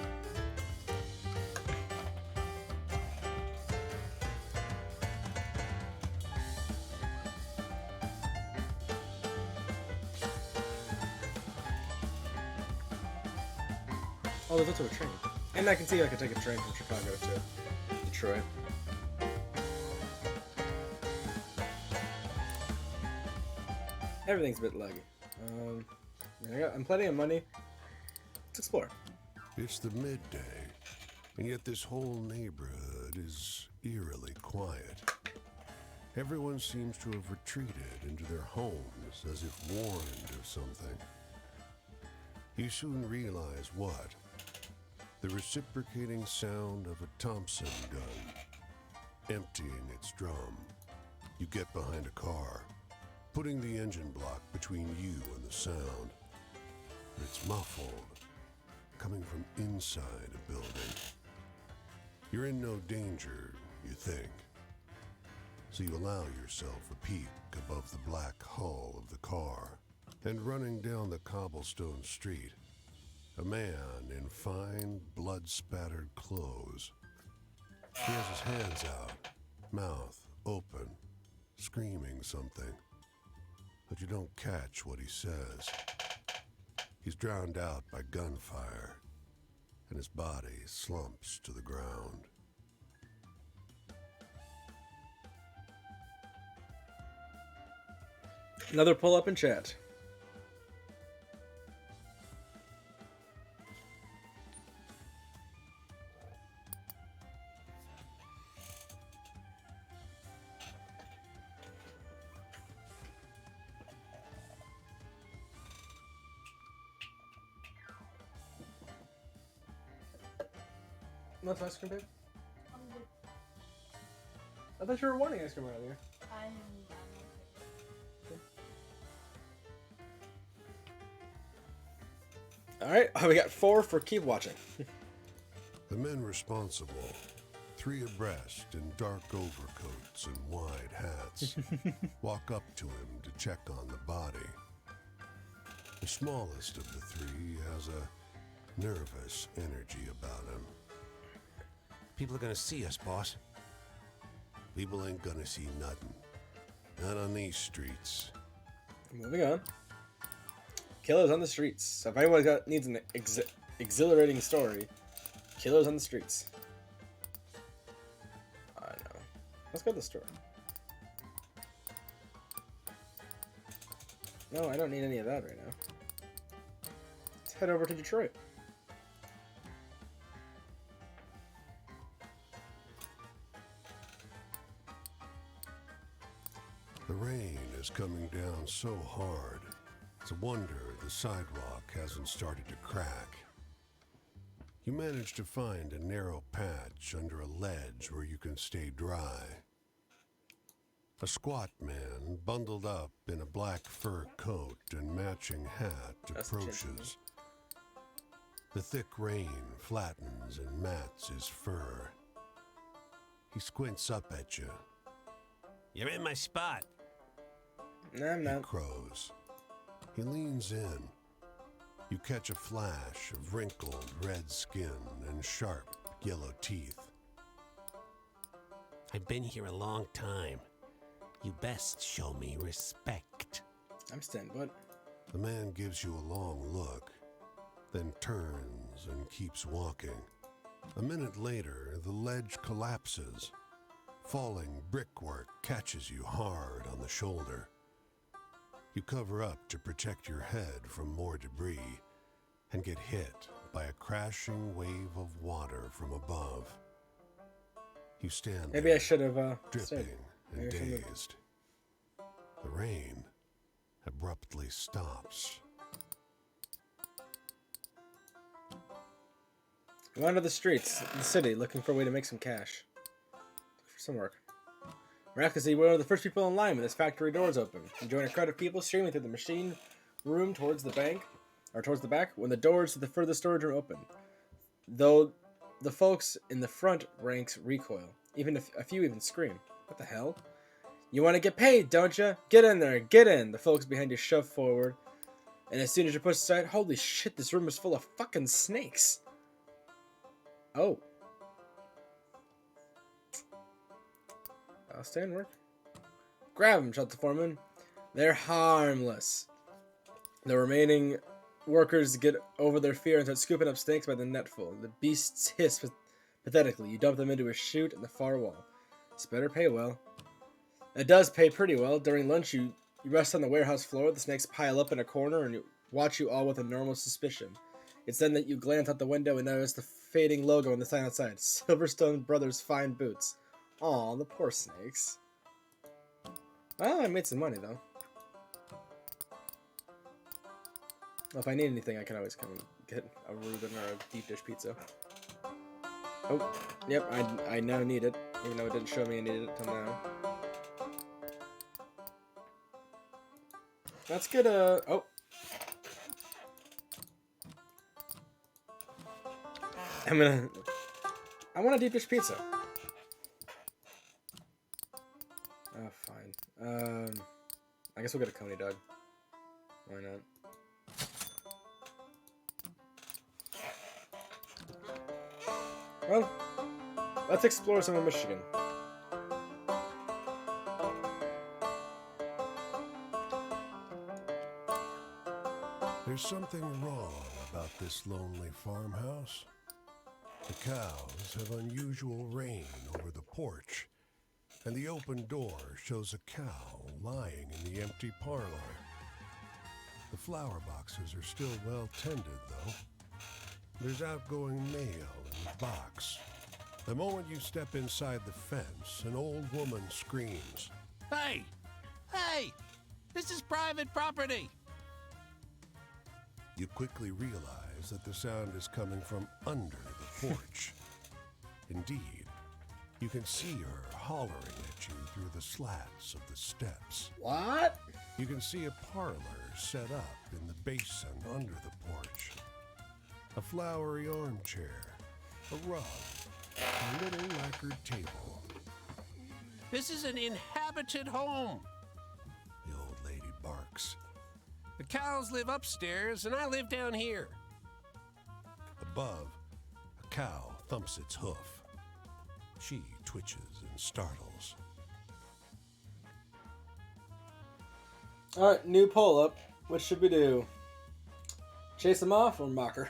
Oh, there's also a train. And I can see I could take a train from Chicago to Detroit. Everything's a bit laggy. I'm plenty of money. Let's explore. It's the midday, and yet this whole neighborhood is eerily quiet. Everyone seems to have retreated into their homes as if warned of something. You soon realize what? The reciprocating sound of a Thompson gun, emptying its drum. You get behind a car, putting the engine block between you and the sound. It's muffled, coming from inside a building. You're in no danger, you think. So you allow yourself a peek above the black hull of the car, and running down the cobblestone street, a man in fine, blood-spattered clothes. He has his hands out, mouth open, screaming something. But you don't catch what he says. He's drowned out by gunfire, and his body slumps to the ground. Another pull-up in chat. Want ice cream, babe? I thought you were wanting ice cream earlier. Alright, we got 4 for keep watching. The men responsible, 3 abreast in dark overcoats and wide hats, walk up to him to check on the body. The smallest of the 3 has a nervous energy about him. People are gonna see us, boss. People ain't gonna see nothing. Not on these streets. Moving on. Killers on the streets. So if anyone needs an exhilarating story, killers on the streets. I know. Let's go to the store. No, I don't need any of that right now. Let's head over to Detroit. The rain is coming down so hard, it's a wonder the sidewalk hasn't started to crack. You manage to find a narrow patch under a ledge where you can stay dry. A squat man, bundled up in a black fur coat and matching hat, That's the approaches. The thick rain flattens and mats his fur. He squints up at you. You're in my spot. No, I'm He not. crows. He leans in. You catch a flash of wrinkled red skin and sharp yellow teeth. I've been here a long time. You best show me respect. I'm staying put. The man gives you a long look, then turns and keeps walking. A minute later, the ledge collapses. Falling brickwork catches you hard on the shoulder. You cover up to protect your head from more debris and get hit by a crashing wave of water from above. You stand Maybe there, I should have dripping stayed. and Maybe I should've- dazed. The rain abruptly stops. I wander the streets in the city looking for a way to make some cash. For some work. Miraculously, we're one of the first people in line when this factory doors open. You join a crowd of people streaming through the machine room towards the bank, or towards the back, when the doors to the furthest storage room open. Though the folks in the front ranks recoil. Even a few even scream. What the hell? You want to get paid, don't you? Get in there, get in! The folks behind you shove forward. And as soon as you're pushed aside, holy shit, this room is full of fucking snakes. Oh. I'll stay and work. Grab them, shouts the foreman. They're harmless. The remaining workers get over their fear and start scooping up snakes by the netful. The beasts hiss pathetically. You dump them into a chute in the far wall. This better pay well. It does pay pretty well. During lunch, you rest on the warehouse floor. The snakes pile up in a corner and watch you all with enormous suspicion. It's then that you glance out the window and notice the fading logo on the sign outside. Silverstone Brothers Fine Boots. Aw, the poor snakes. Well, I made some money, though. Well, if I need anything, I can always come and get a Reuben or a deep dish pizza. Oh, yep, I now need it. Even though it didn't show me I needed it till now. That's good, oh. I want a deep dish pizza. Oh, fine. I guess we'll get a Coney dog. Why not? Well, let's explore some of Michigan. There's something wrong about this lonely farmhouse. The cows have unusual rain over the porch, and the open door shows a cow lying in the empty parlor. The flower boxes are still well tended, though. There's outgoing mail in the box. The moment you step inside the fence, an old woman screams. Hey! Hey! This is private property! You quickly realize that the sound is coming from under the porch. Indeed, you can see her hollering at you through the slats of the steps. What? You can see a parlor set up in the basin under the porch. A flowery armchair, a rug, a little lacquered table. This is an inhabited home. The old lady barks. The cows live upstairs and I live down here. Above, a cow thumps its hoof. She twitches and startles. Alright, new poll up. What should we do? Chase him off or mock her?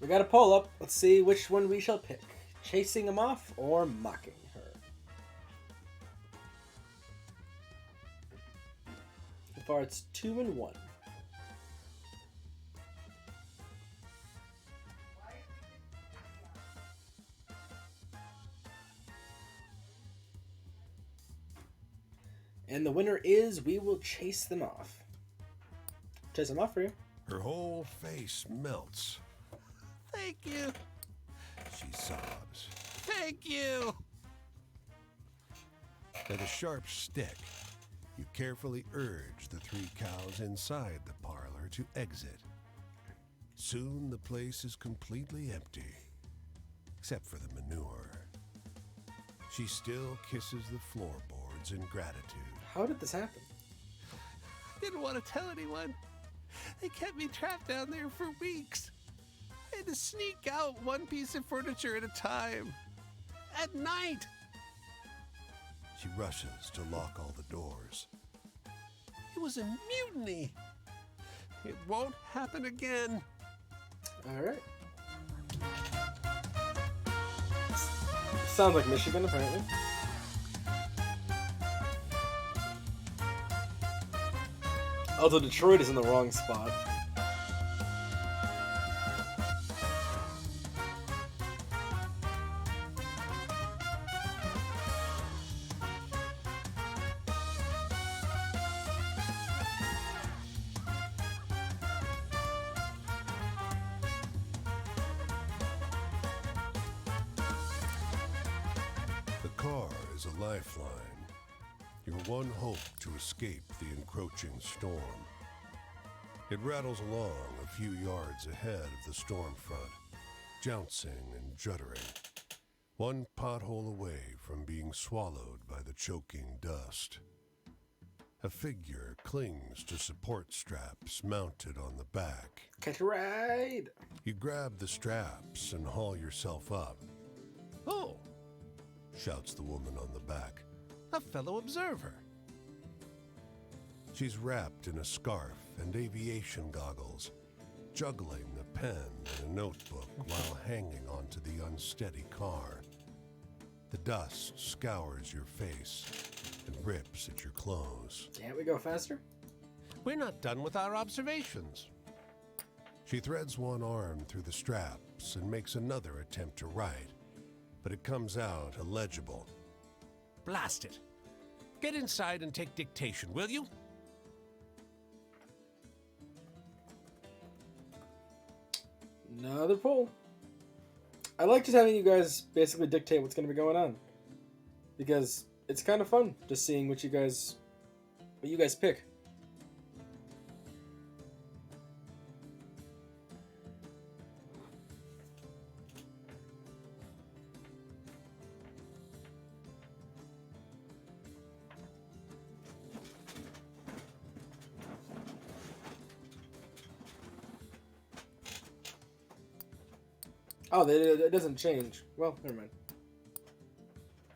We got a poll up. Let's see which one we shall pick. chasing him off or mocking her. So far, it's 2-1. And the winner is We Will Chase Them Off. Chase them off for you. Her whole face melts. Thank you. She sobs. Thank you. With a sharp stick, you carefully urge the 3 cows inside the parlor to exit. Soon the place is completely empty, except for the manure. She still kisses the floorboards in gratitude. How did this happen? Didn't want to tell anyone. They kept me trapped down there for weeks. I had to sneak out one piece of furniture at a time. At night. She rushes to lock all the doors. It was a mutiny. It won't happen again. All right. Sounds like Michigan, apparently. Although Detroit is in the wrong spot. The car is a lifeline. Your one hope to escape the encroaching storm. It rattles along a few yards ahead of the storm front, jouncing and juddering, one pothole away from being swallowed by the choking dust. A figure clings to support straps mounted on the back. Catch a ride! You grab the straps and haul yourself up. Oh, Shouts the woman on the back. a fellow observer. She's wrapped in a scarf and aviation goggles, juggling a pen and a notebook while hanging onto the unsteady car. The dust scours your face and rips at your clothes. Can't we go faster? We're not done with our observations. She threads one arm through the straps and makes another attempt to write, but it comes out illegible. Blast it. Get inside and take dictation, will you? Another pull. I like just having you guys basically dictate what's going to be going on, because it's kind of fun just seeing what you guys pick. Oh, it doesn't change. Well, never mind.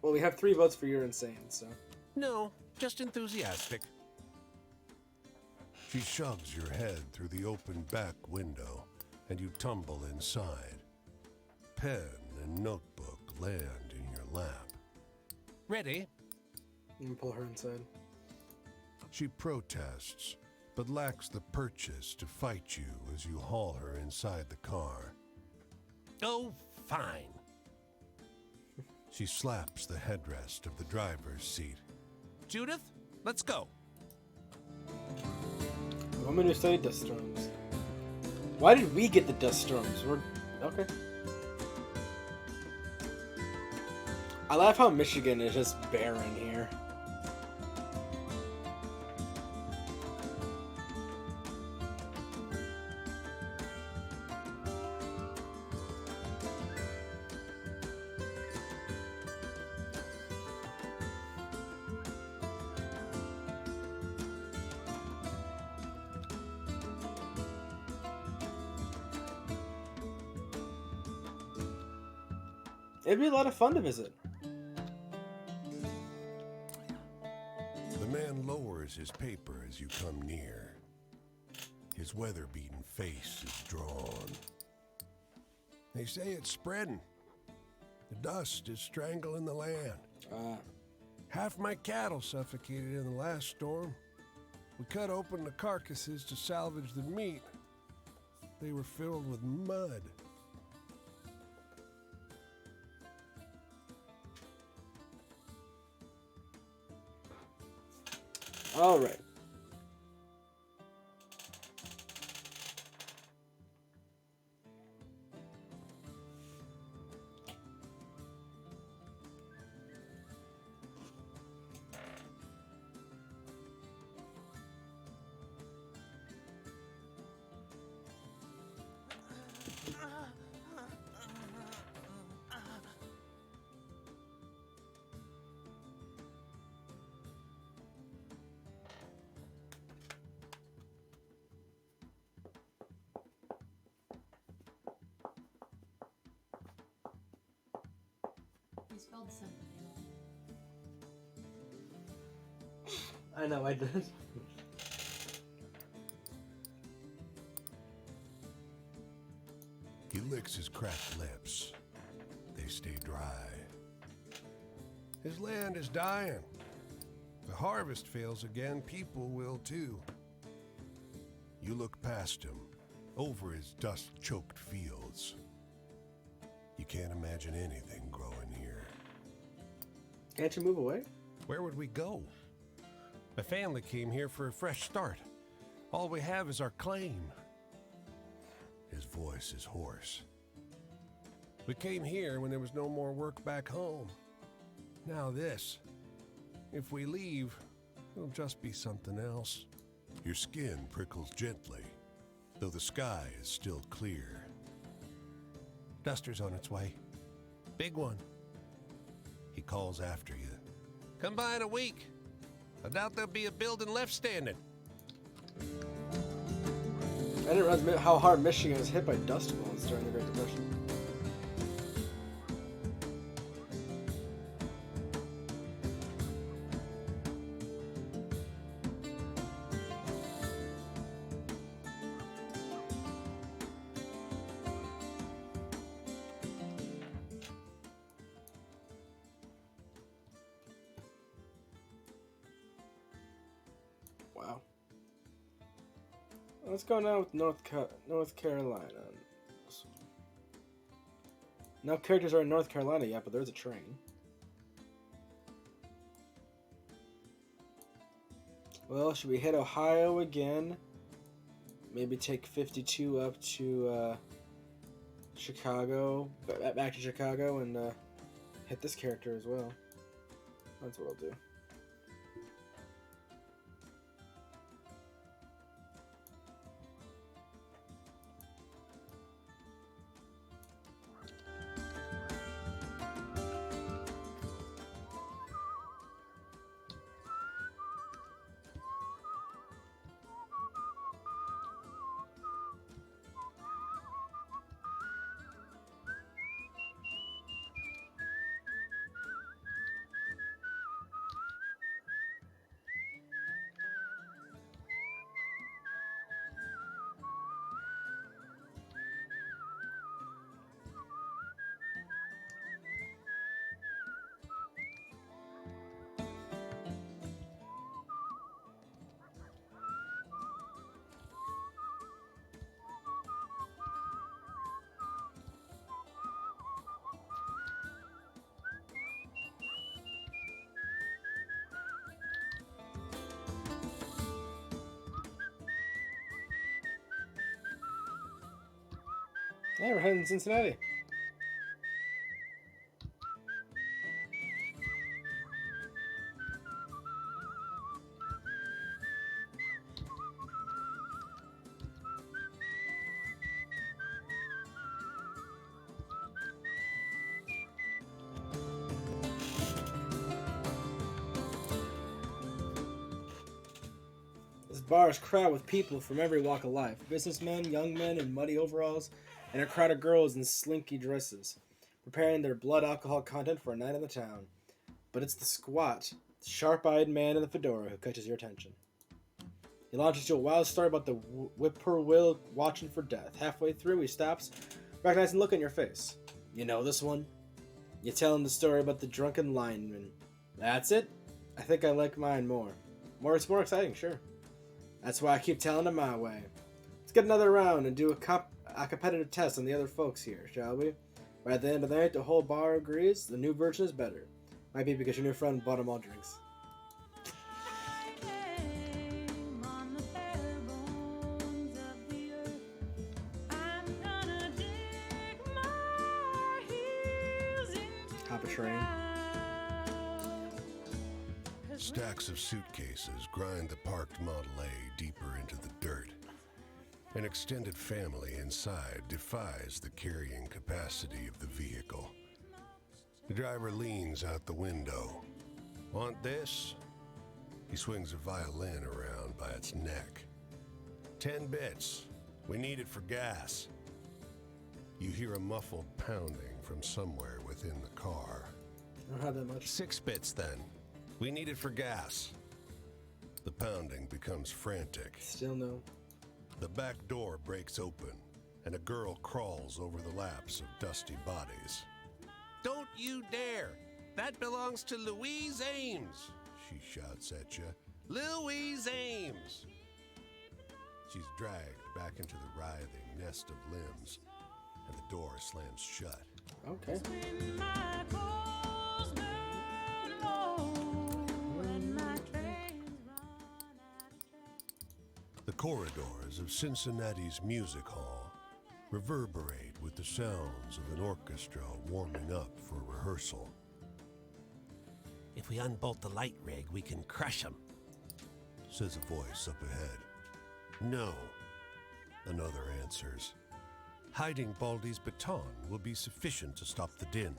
Well, we have 3 votes for You're Insane, so... No, just enthusiastic. She shoves your head through the open back window, and you tumble inside. Pen and notebook land in your lap. Ready? You can pull her inside. She protests, but lacks the purchase to fight you as you haul her inside the car. Oh, fine. She slaps the headrest of the driver's seat. Judith, let's go. The woman who studied dust storms. Why did we get the dust storms? We're... okay. I love how Michigan is just barren here. It'd be a lot of fun to visit. The man lowers his paper as you come near. His weather-beaten face is drawn. They say it's spreading. The dust is strangling the land. Half my cattle suffocated in the last storm. We cut open the carcasses to salvage the meat. They were filled with mud. All right. You spelled sympathy. I know, I did. He licks his cracked lips. They stay dry. His land is dying. If the harvest fails again, people will too. You look past him, over his dust-choked fields. You can't imagine anything growing here. Can't you move away? Where would we go? My family came here for a fresh start. All we have is our claim. His voice is hoarse. We came here when there was no more work back home. Now this. If we leave, it'll just be something else. Your skin prickles gently, though the sky is still clear. Duster's on its way. Big one. He calls after you. Come by in a week. I doubt there'll be a building left standing. I didn't realize how hard Michigan was hit by dust bones during the Great Depression. Wow. Let's go now with North Carolina. No characters are in North Carolina yet, but there's a train. Well, should we hit Ohio again? Maybe take 52 up to Chicago, back to Chicago, and hit this character as well. That's what I'll do. Yeah, we're heading to Cincinnati. This bar is crowded with people from every walk of life. Businessmen, young men in muddy overalls, and a crowd of girls in slinky dresses, preparing their blood alcohol content for a night in the town. But it's the squat, sharp-eyed man in the fedora who catches your attention. He launches you a wild story about the whippoorwill watching for death. Halfway through, he stops, recognizing the look on your face. You know this one? You tell him the story about the drunken lineman. That's it? I think I like mine more. It's more exciting, sure. That's why I keep telling him my way. Let's get another round and do a competitive test on the other folks here, shall we? By the end of the night, the whole bar agrees the new version is better. Might be because your new friend bought them all drinks. Hop a train. Stacks of suitcases grind the parked Model A deeper into the dirt. An extended family inside defies the carrying capacity of the vehicle. The driver leans out the window. Want this? He swings a violin around by its neck. 10 bits. We need it for gas. You hear a muffled pounding from somewhere within the car. I don't have that much. 6 bits then. We need it for gas. The pounding becomes frantic. Still no. The back door breaks open, and a girl crawls over the laps of dusty bodies. Don't you dare! That belongs to Louise Ames! She shouts at you. Louise Ames! She's dragged back into the writhing nest of limbs, and the door slams shut. Okay. The corridors of Cincinnati's music hall reverberate with the sounds of an orchestra warming up for rehearsal. If we unbolt the light rig, we can crush them, says a voice up ahead. No, another answers. Hiding Baldy's baton will be sufficient to stop the din.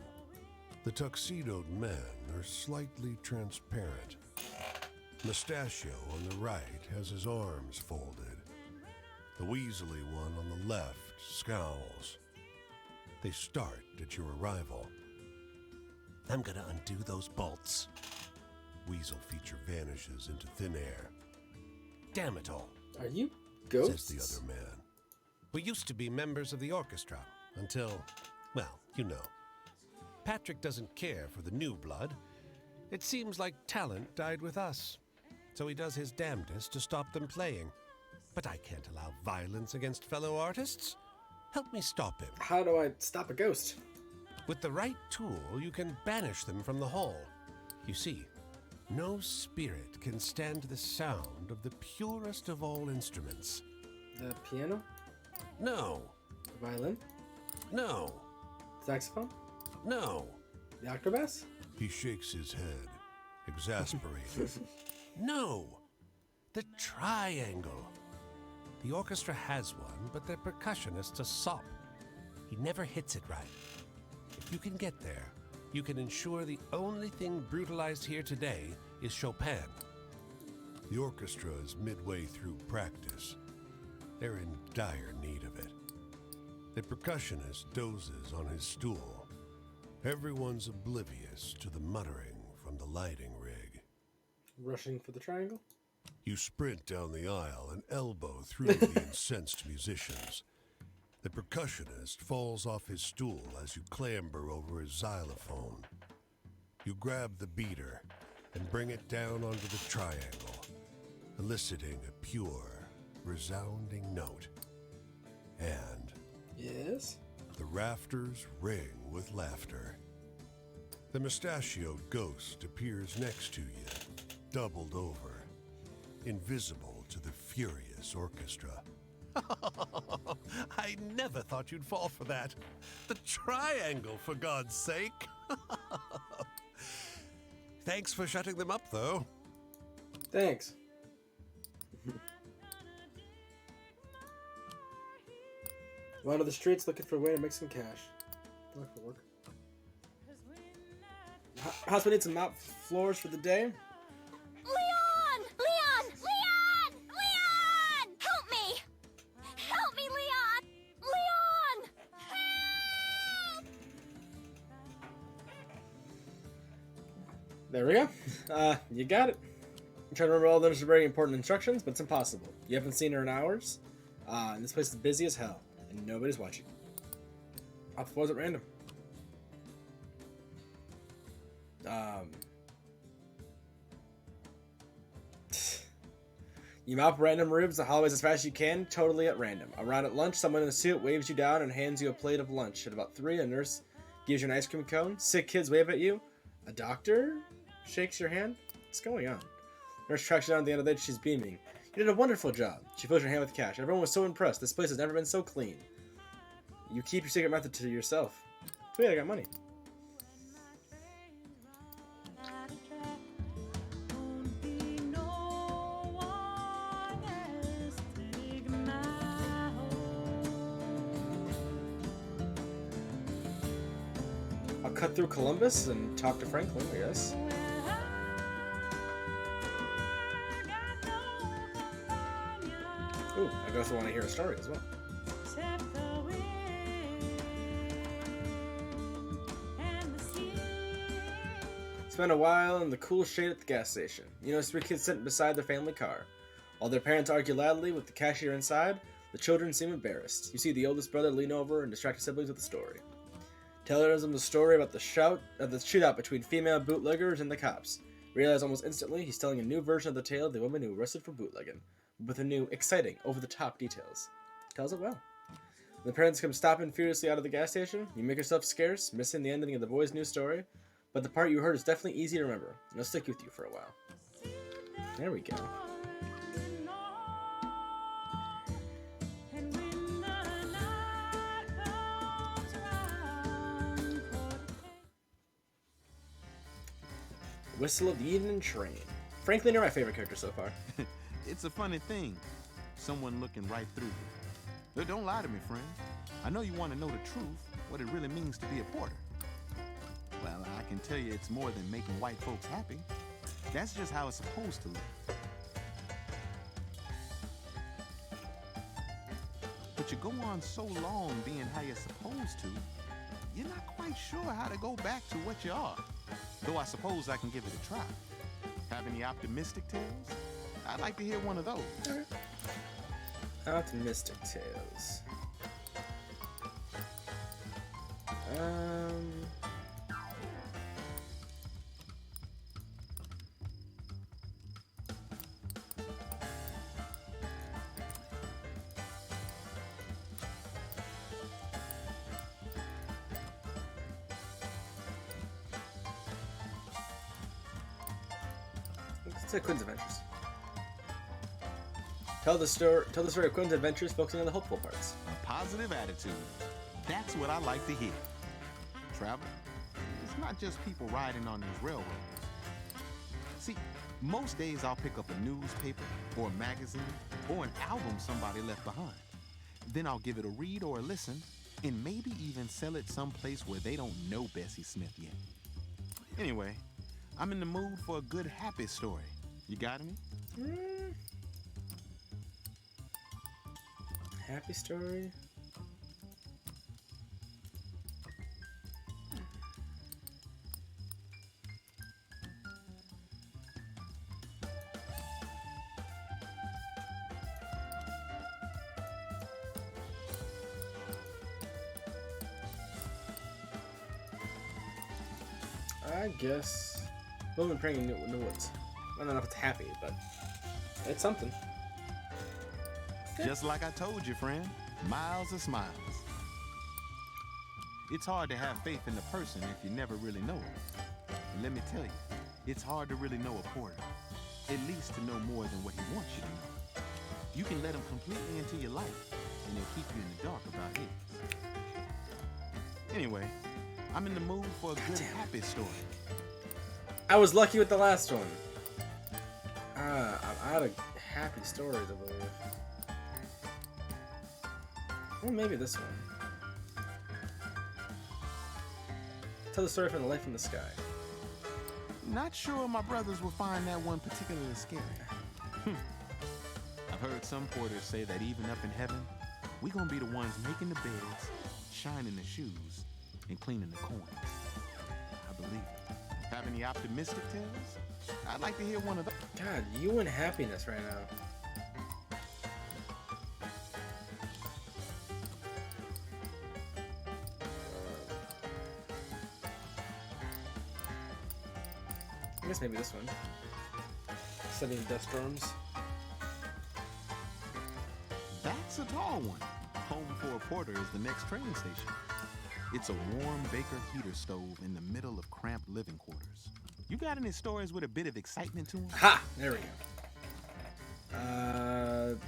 The tuxedoed men are slightly transparent. Mustachio on the right has his arms folded. The weaselly one on the left scowls. They start at your arrival. I'm gonna undo those bolts. Weasel feature vanishes into thin air. Damn it all, Are you ghosts? says the other man. we used to be members of the orchestra until, well, you know. Patrick doesn't care for the new blood. It seems like talent died with us, so he does his damnedest to stop them playing. But I can't allow violence against fellow artists. Help me stop him. How do I stop a ghost? With the right tool, you can banish them from the hall. You see, no spirit can stand the sound of the purest of all instruments. The piano? No, The violin? no, Saxophone? no, The octobass? He shakes his head, exasperated. no. The triangle. The orchestra has one, but their percussionist's a sop. He never hits it right. If you can get there, you can ensure the only thing brutalized here today is Chopin. The orchestra is midway through practice. They're in dire need of it. The percussionist dozes on his stool. Everyone's oblivious to the muttering from the lighting rig. Rushing for the triangle? You sprint down the aisle and elbow through the incensed musicians. The percussionist falls off his stool as you clamber over his xylophone. You grab the beater and bring it down onto the triangle, eliciting a pure, resounding note. And Yes? the rafters ring with laughter. The mustachioed ghost appears next to you, doubled over, invisible to the furious orchestra. I never thought you'd fall for that. The triangle, for God's sake. Thanks for shutting them up, though. Thanks. Going to the streets looking for a way to make some cash. Look for work. House, we need some mop floors for the day. Leon! Leon! Leon! Leon! Help me! Help me, Leon! Leon! Help! There we go. You got it. I'm trying to remember all those very important instructions, but it's impossible. You haven't seen her in hours, and this place is busy as hell, and nobody's watching. Mop floors at random. You mop random rooms the hallways as fast as you can, totally at random. Around at lunch, someone in a suit waves you down and hands you a plate of lunch. At about 3, a nurse gives you an ice cream cone. Sick kids wave at you. A doctor shakes your hand. What's going on? Nurse tracks you down at the end of the day. She's beaming. You did a wonderful job. She fills your hand with cash. Everyone was so impressed. This place has never been so clean. You keep your secret method to yourself. Sweet, I got money. I'll cut through Columbus and talk to Franklin, I guess. Ooh, I also want to hear a story as well. Spend a while in the cool shade at the gas station. You notice 3 kids sitting beside their family car. While their parents argue loudly with the cashier inside, the children seem embarrassed. You see the oldest brother lean over and distract his siblings with a story. Tells them the story about the shootout between female bootleggers and the cops. Realize almost instantly he's telling a new version of the tale of the woman who arrested for bootlegging, with a new, exciting, over-the-top details. Tells it well. When the parents come stomping furiously out of the gas station, you make yourself scarce, missing the ending of the boy's new story, but the part you heard is definitely easy to remember, and it'll stick with you for a while. There we go. Whistle of the Evening Train. Frankly, you're my favorite character so far. It's a funny thing, someone looking right through you. But don't lie to me, friend. I know you want to know the truth, what it really means to be a porter. Well, I can tell you it's more than making white folks happy. That's just how it's supposed to look. But you go on so long being how you're supposed to, you're not quite sure how to go back to what you are. Though I suppose I can give it a try. Have any optimistic tales? I'd like to hear one of those. Optimistic tales. Let's say Quinn's Adventures. Tell the story of Quinn's adventures, focusing on the hopeful parts. A positive attitude. That's what I like to hear. Travel, it's not just people riding on these railroads. See, most days I'll pick up a newspaper or a magazine or an album somebody left behind. Then I'll give it a read or a listen and maybe even sell it someplace where they don't know Bessie Smith yet. Anyway, I'm in the mood for a good happy story. You got any? Happy story? I guess Woman praying in the woods. I don't know if it's happy, but it's something. Just like I told you, friend, miles of smiles. It's hard to have faith in a person if you never really know him. And let me tell you, it's hard to really know a porter. At least to know more than what he wants you to know. You can let him completely into your life, and he'll keep you in the dark about his. Anyway, I'm in the mood for a good happy story. I was lucky with the last one. I'm out of happy stories, I believe. Well, maybe this one. Tell the story from the life in the sky. Not sure my brothers will find that one particularly scary. I've heard some porters say that even up in heaven, we gonna be the ones making the beds, shining the shoes, and cleaning the corners. I believe it. Have any optimistic tales? I'd like to hear one of those. God, you in happiness right now. guess maybe this one. Studying dust storms. That's a tall one. Home for a porter is the next train station. It's a warm Baker heater stove in the middle of cramped living quarters. You got any stories with a bit of excitement to them? Ha! There we go.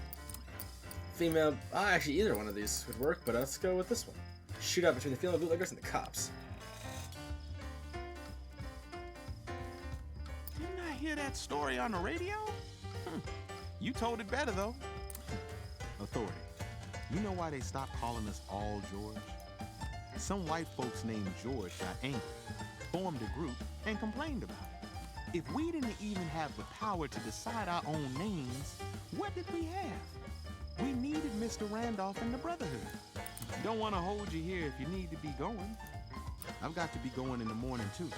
Female. Actually, either one of these would work, but let's go with this one. Shootout between the female bootleggers and the cops. Didn't I hear that story on the radio? You told it better, though. Authority. You know why they stopped calling us all George? Some white folks named George got angry, formed a group, and complained about it. If we didn't even have the power to decide our own names, what did we have? We needed Mr. Randolph and the Brotherhood. Don't want to hold you here if you need to be going. I've got to be going in the morning, too.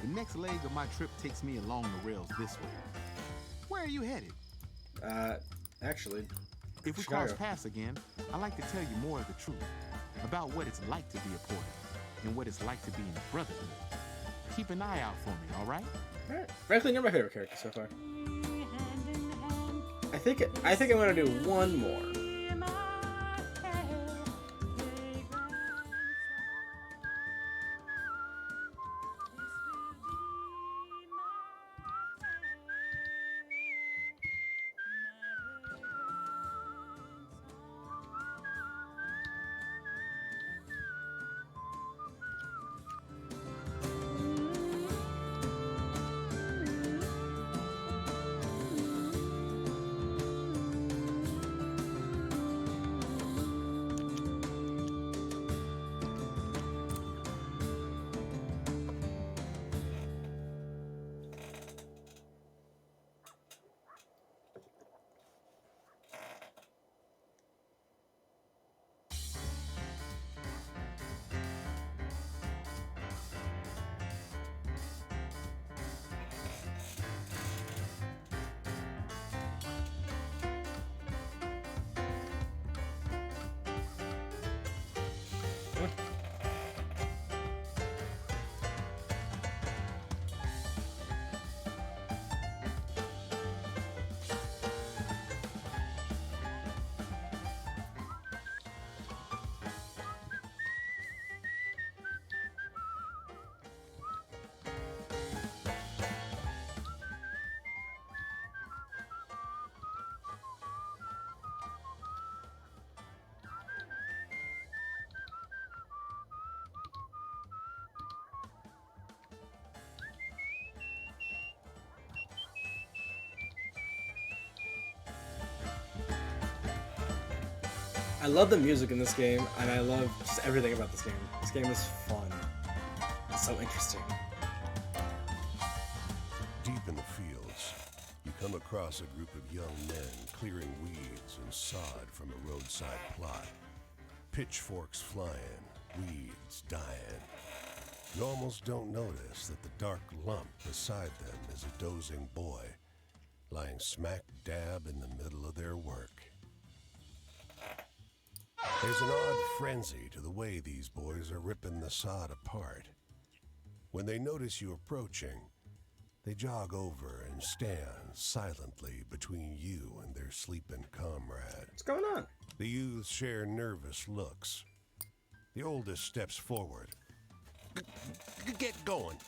The next leg of my trip takes me along the rails this way. Where are you headed? Actually, if we Chicago. cross paths again, I'd like to tell you more of the truth about what it's like to be a porter and what it's like to be in the Brotherhood. Keep an eye out for me, all right? All right. Frankly, you're my favorite character so far. I think I'm gonna do one more. I love the music in this game, and I love just everything about this game. This game is fun. It's so interesting. Deep in the fields, you come across a group of young men clearing weeds and sod from a roadside plot. Pitchforks flying, weeds dying. You almost don't notice that the dark lump beside them is a dozing boy, lying smack dab in the middle of their work. There's an odd frenzy to the way these boys are ripping the sod apart. When they notice you approaching, they jog over and stand silently between you and their sleeping comrade. What's going on? The youths share nervous looks. The oldest steps forward. Get going,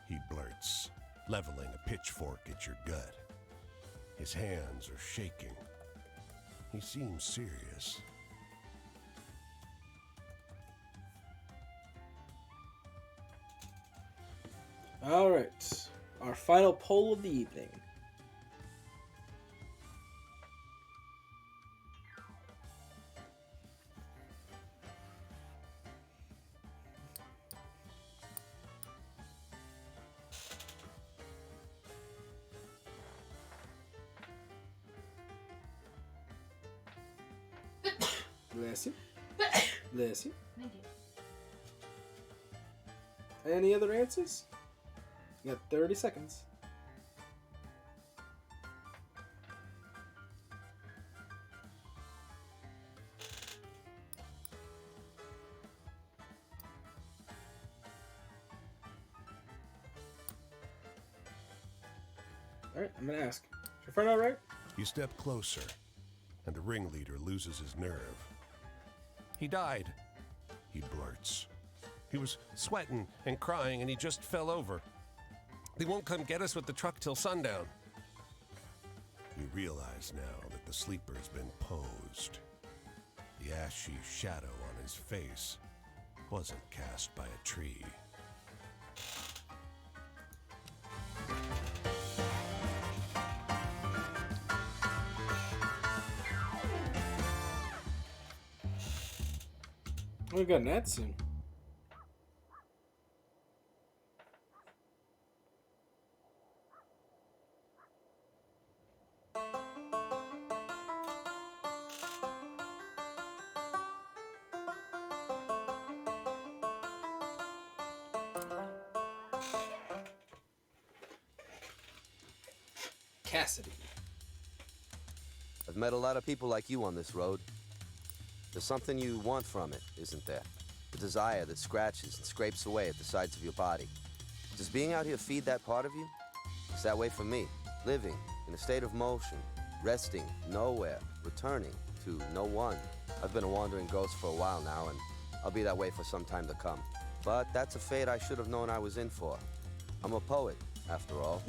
he blurts, leveling a pitchfork at your gut. His hands are shaking. He seems serious. All right, our final poll of the evening. Bless you. Bless you. Thank you. Any other answers? You got 30 seconds. Alright, I'm gonna ask. Is your friend alright? You step closer, and the ringleader loses his nerve. He died, he blurts. He was sweating and crying, and he just fell over. They won't come get us with the truck till sundown. You realize now that the sleeper's been posed. The ashy shadow on his face wasn't cast by a tree. We got Natsu. Cassidy. I've met a lot of people like you on this road. There's something you want from it, isn't there? The desire that scratches and scrapes away at the sides of your body. Does being out here feed that part of you? It's that way for me. Living in a state of motion, resting nowhere, returning to no one. I've been a wandering ghost for a while now, and I'll be that way for some time to come. But that's a fate I should have known I was in for. I'm a poet, after all.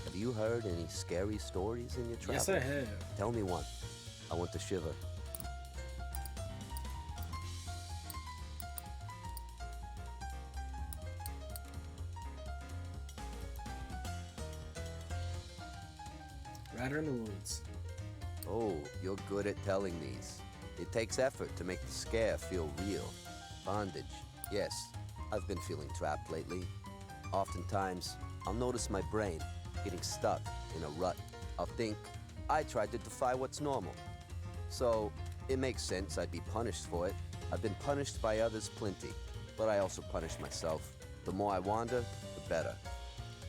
Have you heard any scary stories in your travels? Yes, I have. Tell me one. I want to shiver. Rider in the Woods. Oh, you're good at telling these. It takes effort to make the scare feel real. Bondage. Yes, I've been feeling trapped lately. Oftentimes, I'll notice my brain getting stuck in a rut. I'll think, I tried to defy what's normal. So, it makes sense I'd be punished for it. I've been punished by others plenty, but I also punish myself. The more I wander, the better.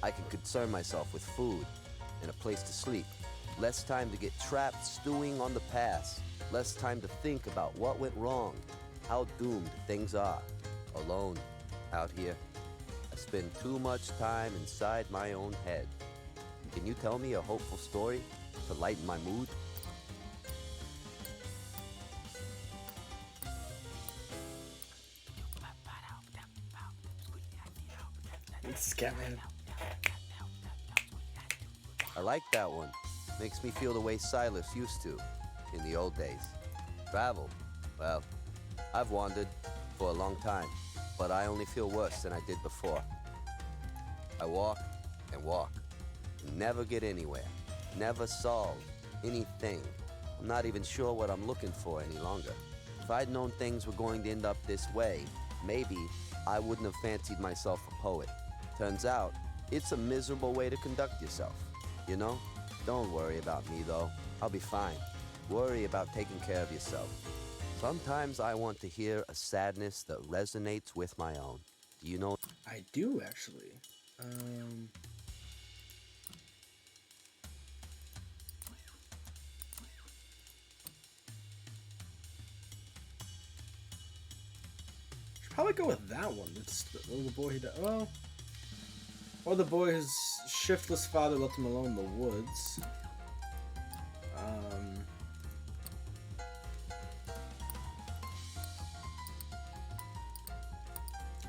I can concern myself with food and a place to sleep. Less time to get trapped stewing on the past. Less time to think about what went wrong, how doomed things are. Alone, out here. I spend too much time inside my own head. Can you tell me a hopeful story to lighten my mood? Scatman. I like that one. Makes me feel the way Silas used to in the old days. Travel. Well, I've wandered for a long time, but I only feel worse than I did before. I walk and walk, and never get anywhere, never solve anything. I'm not even sure what I'm looking for any longer. If I'd known things were going to end up this way, maybe I wouldn't have fancied myself a poet. Turns out, it's a miserable way to conduct yourself, you know? Don't worry about me, though. I'll be fine. Worry about taking care of yourself. Sometimes I want to hear a sadness that resonates with my own. Do you know? I do, actually. Should probably go with that one. It's the little boy who died. Oh. Or the boy whose shiftless father left him alone in the woods.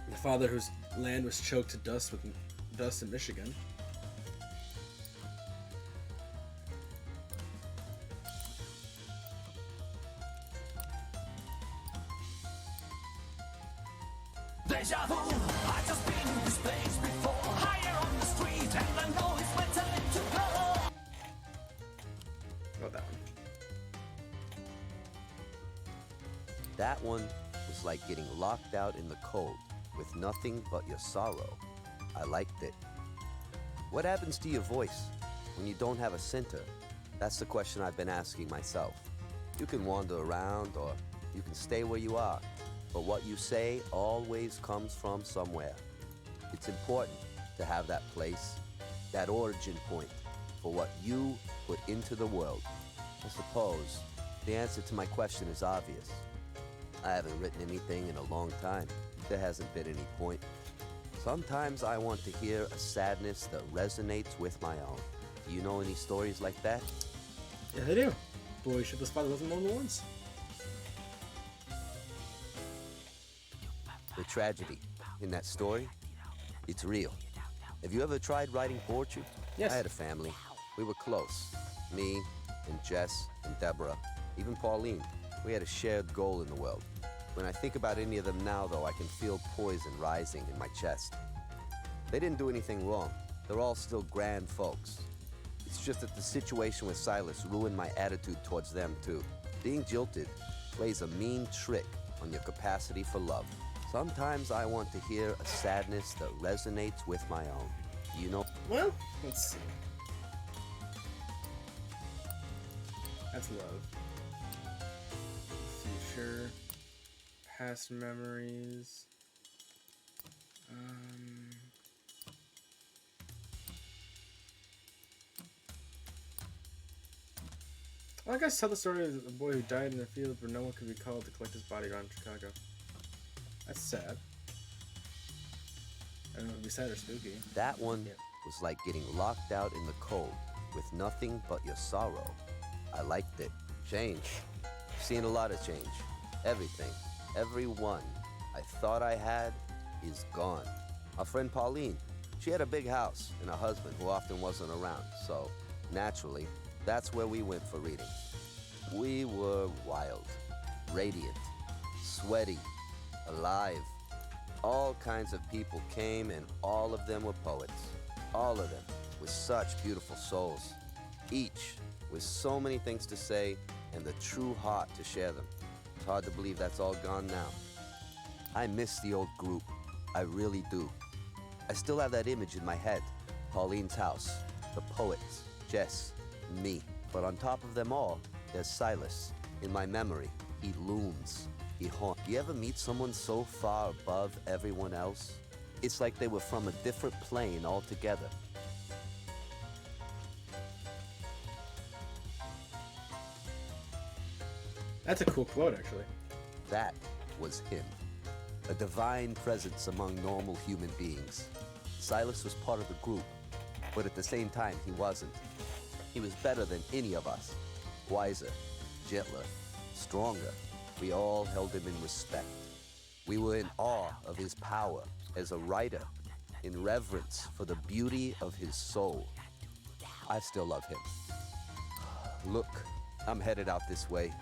The father whose land was choked to dust in Michigan. Deja vu, I just been in this place before. Higher on the street, and I know it's my time to go. Oh, that one. That one was like getting locked out in the cold with nothing but your sorrow. I liked it. What happens to your voice when you don't have a center? That's the question I've been asking myself. You can wander around or you can stay where you are, but what you say always comes from somewhere. It's important to have that place, that origin point for what you put into the world. I suppose the answer to my question is obvious. I haven't written anything in a long time. There hasn't been any point. Sometimes I want to hear a sadness that resonates with my own. Do you know any stories like that? Yeah, they do. Boy Ship the Spy wasn't one of the ones. The tragedy in that story, it's real. Have you ever tried writing poetry? Yes. I had a family. We were close. Me and Jess and Deborah, even Pauline. We had a shared goal in the world. When I think about any of them now, though, I can feel poison rising in my chest. They didn't do anything wrong. They're all still grand folks. It's just that the situation with Silas ruined my attitude towards them, too. Being jilted plays a mean trick on your capacity for love. Sometimes I want to hear a sadness that resonates with my own. You know? Well, let's see. That's love. Future. Past memories. Well, I guess tell the story of the boy who died in a field where no one could be called to collect his body around Chicago. That's sad. I don't know if it'd be sad or spooky. That one was like getting locked out in the cold with nothing but your sorrow. I liked it. Change. I've seen a lot of change. Everything. Everyone I thought I had is gone. Our friend Pauline, she had a big house and a husband who often wasn't around, so naturally, that's where we went for reading. We were wild, radiant, sweaty, alive. All kinds of people came and all of them were poets. All of them with such beautiful souls. Each with so many things to say and the true heart to share them. It's hard to believe that's all gone now. I miss the old group. I really do. I still have that image in my head. Pauline's house, the poets, Jess, me. But on top of them all, there's Silas. In my memory, he looms. He haunts. You ever meet someone so far above everyone else? It's like they were from a different plane altogether. That's a cool quote, actually. That was him. A divine presence among normal human beings. Silas was part of the group, but at the same time, he wasn't. He was better than any of us. Wiser, gentler, stronger. We all held him in respect. We were in awe of his power as a writer, in reverence for the beauty of his soul. I still love him. Look, I'm headed out this way.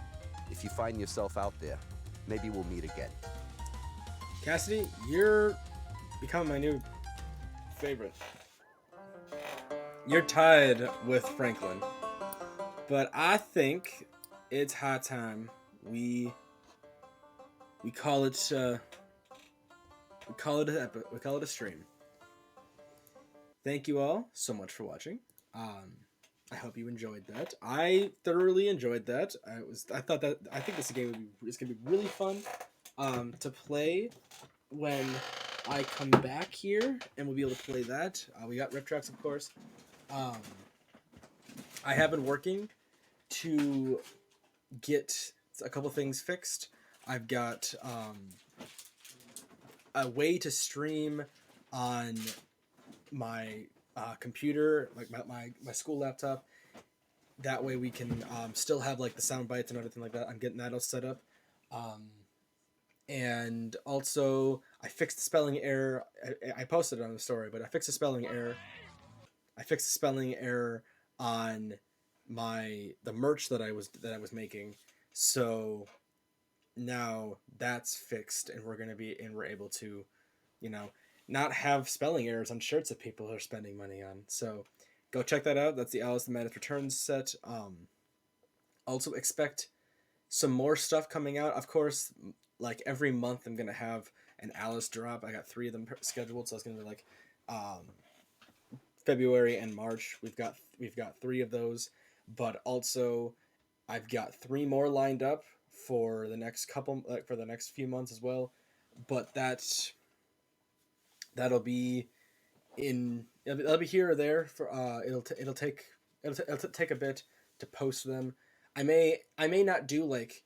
If you find yourself out there, maybe we'll meet again. Cassidy, you're becoming my new favorite. You're tied with Franklin, but I think it's high time we call it a stream. Thank you all so much for watching. I hope you enjoyed that. I thoroughly enjoyed that. I think this game is gonna be really fun to play when I come back here, and we'll be able to play that. We got Rip Tracks, of course. I have been working to get a couple things fixed. I've got a way to stream on my computer, like my school laptop. That way we can still have like the sound bites and everything like that. I'm getting that all set up. And also I fixed the spelling error. I posted it on the story, but I fixed the spelling error. I fixed the spelling error on the merch that I was making. So now that's fixed, and we're able to, not have spelling errors on shirts that people are spending money on. So go check that out. That's the Alice the Madness Returns set. Also expect some more stuff coming out. Of course, like every month I'm gonna have an Alice drop. I got 3 of them scheduled, so it's gonna be like February and March. We've got 3 of those, but also I've got 3 more lined up for the next few months as well. But that'll be here or there for it'll take a bit to post them. I may not do like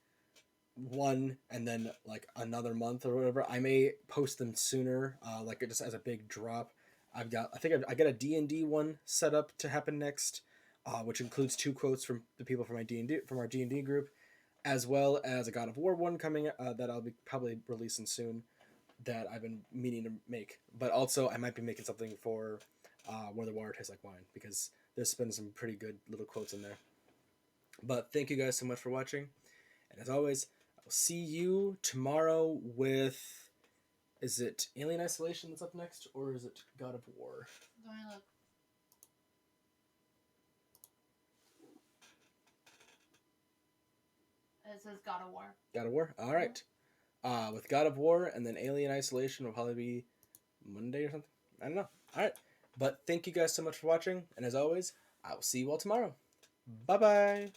one and then like another month or whatever. I may post them sooner, like just as a big drop. I got a D&D one set up to happen next. which includes 2 quotes from the people from our D&D group, as well as a God of War one coming that I'll be probably releasing soon, that I've been meaning to make. But also I might be making something for Where the Water Tastes Like Wine, because there's been some pretty good little quotes in there. But thank you guys so much for watching, and as always, I'll see you tomorrow with, is it Alien Isolation that's up next, or is it God of War? Let me look. It says God of War. God of War? Alright. With God of War, and then Alien Isolation will probably be Monday or something. I don't know. Alright. But thank you guys so much for watching, and as always, I will see you all tomorrow. Bye-bye.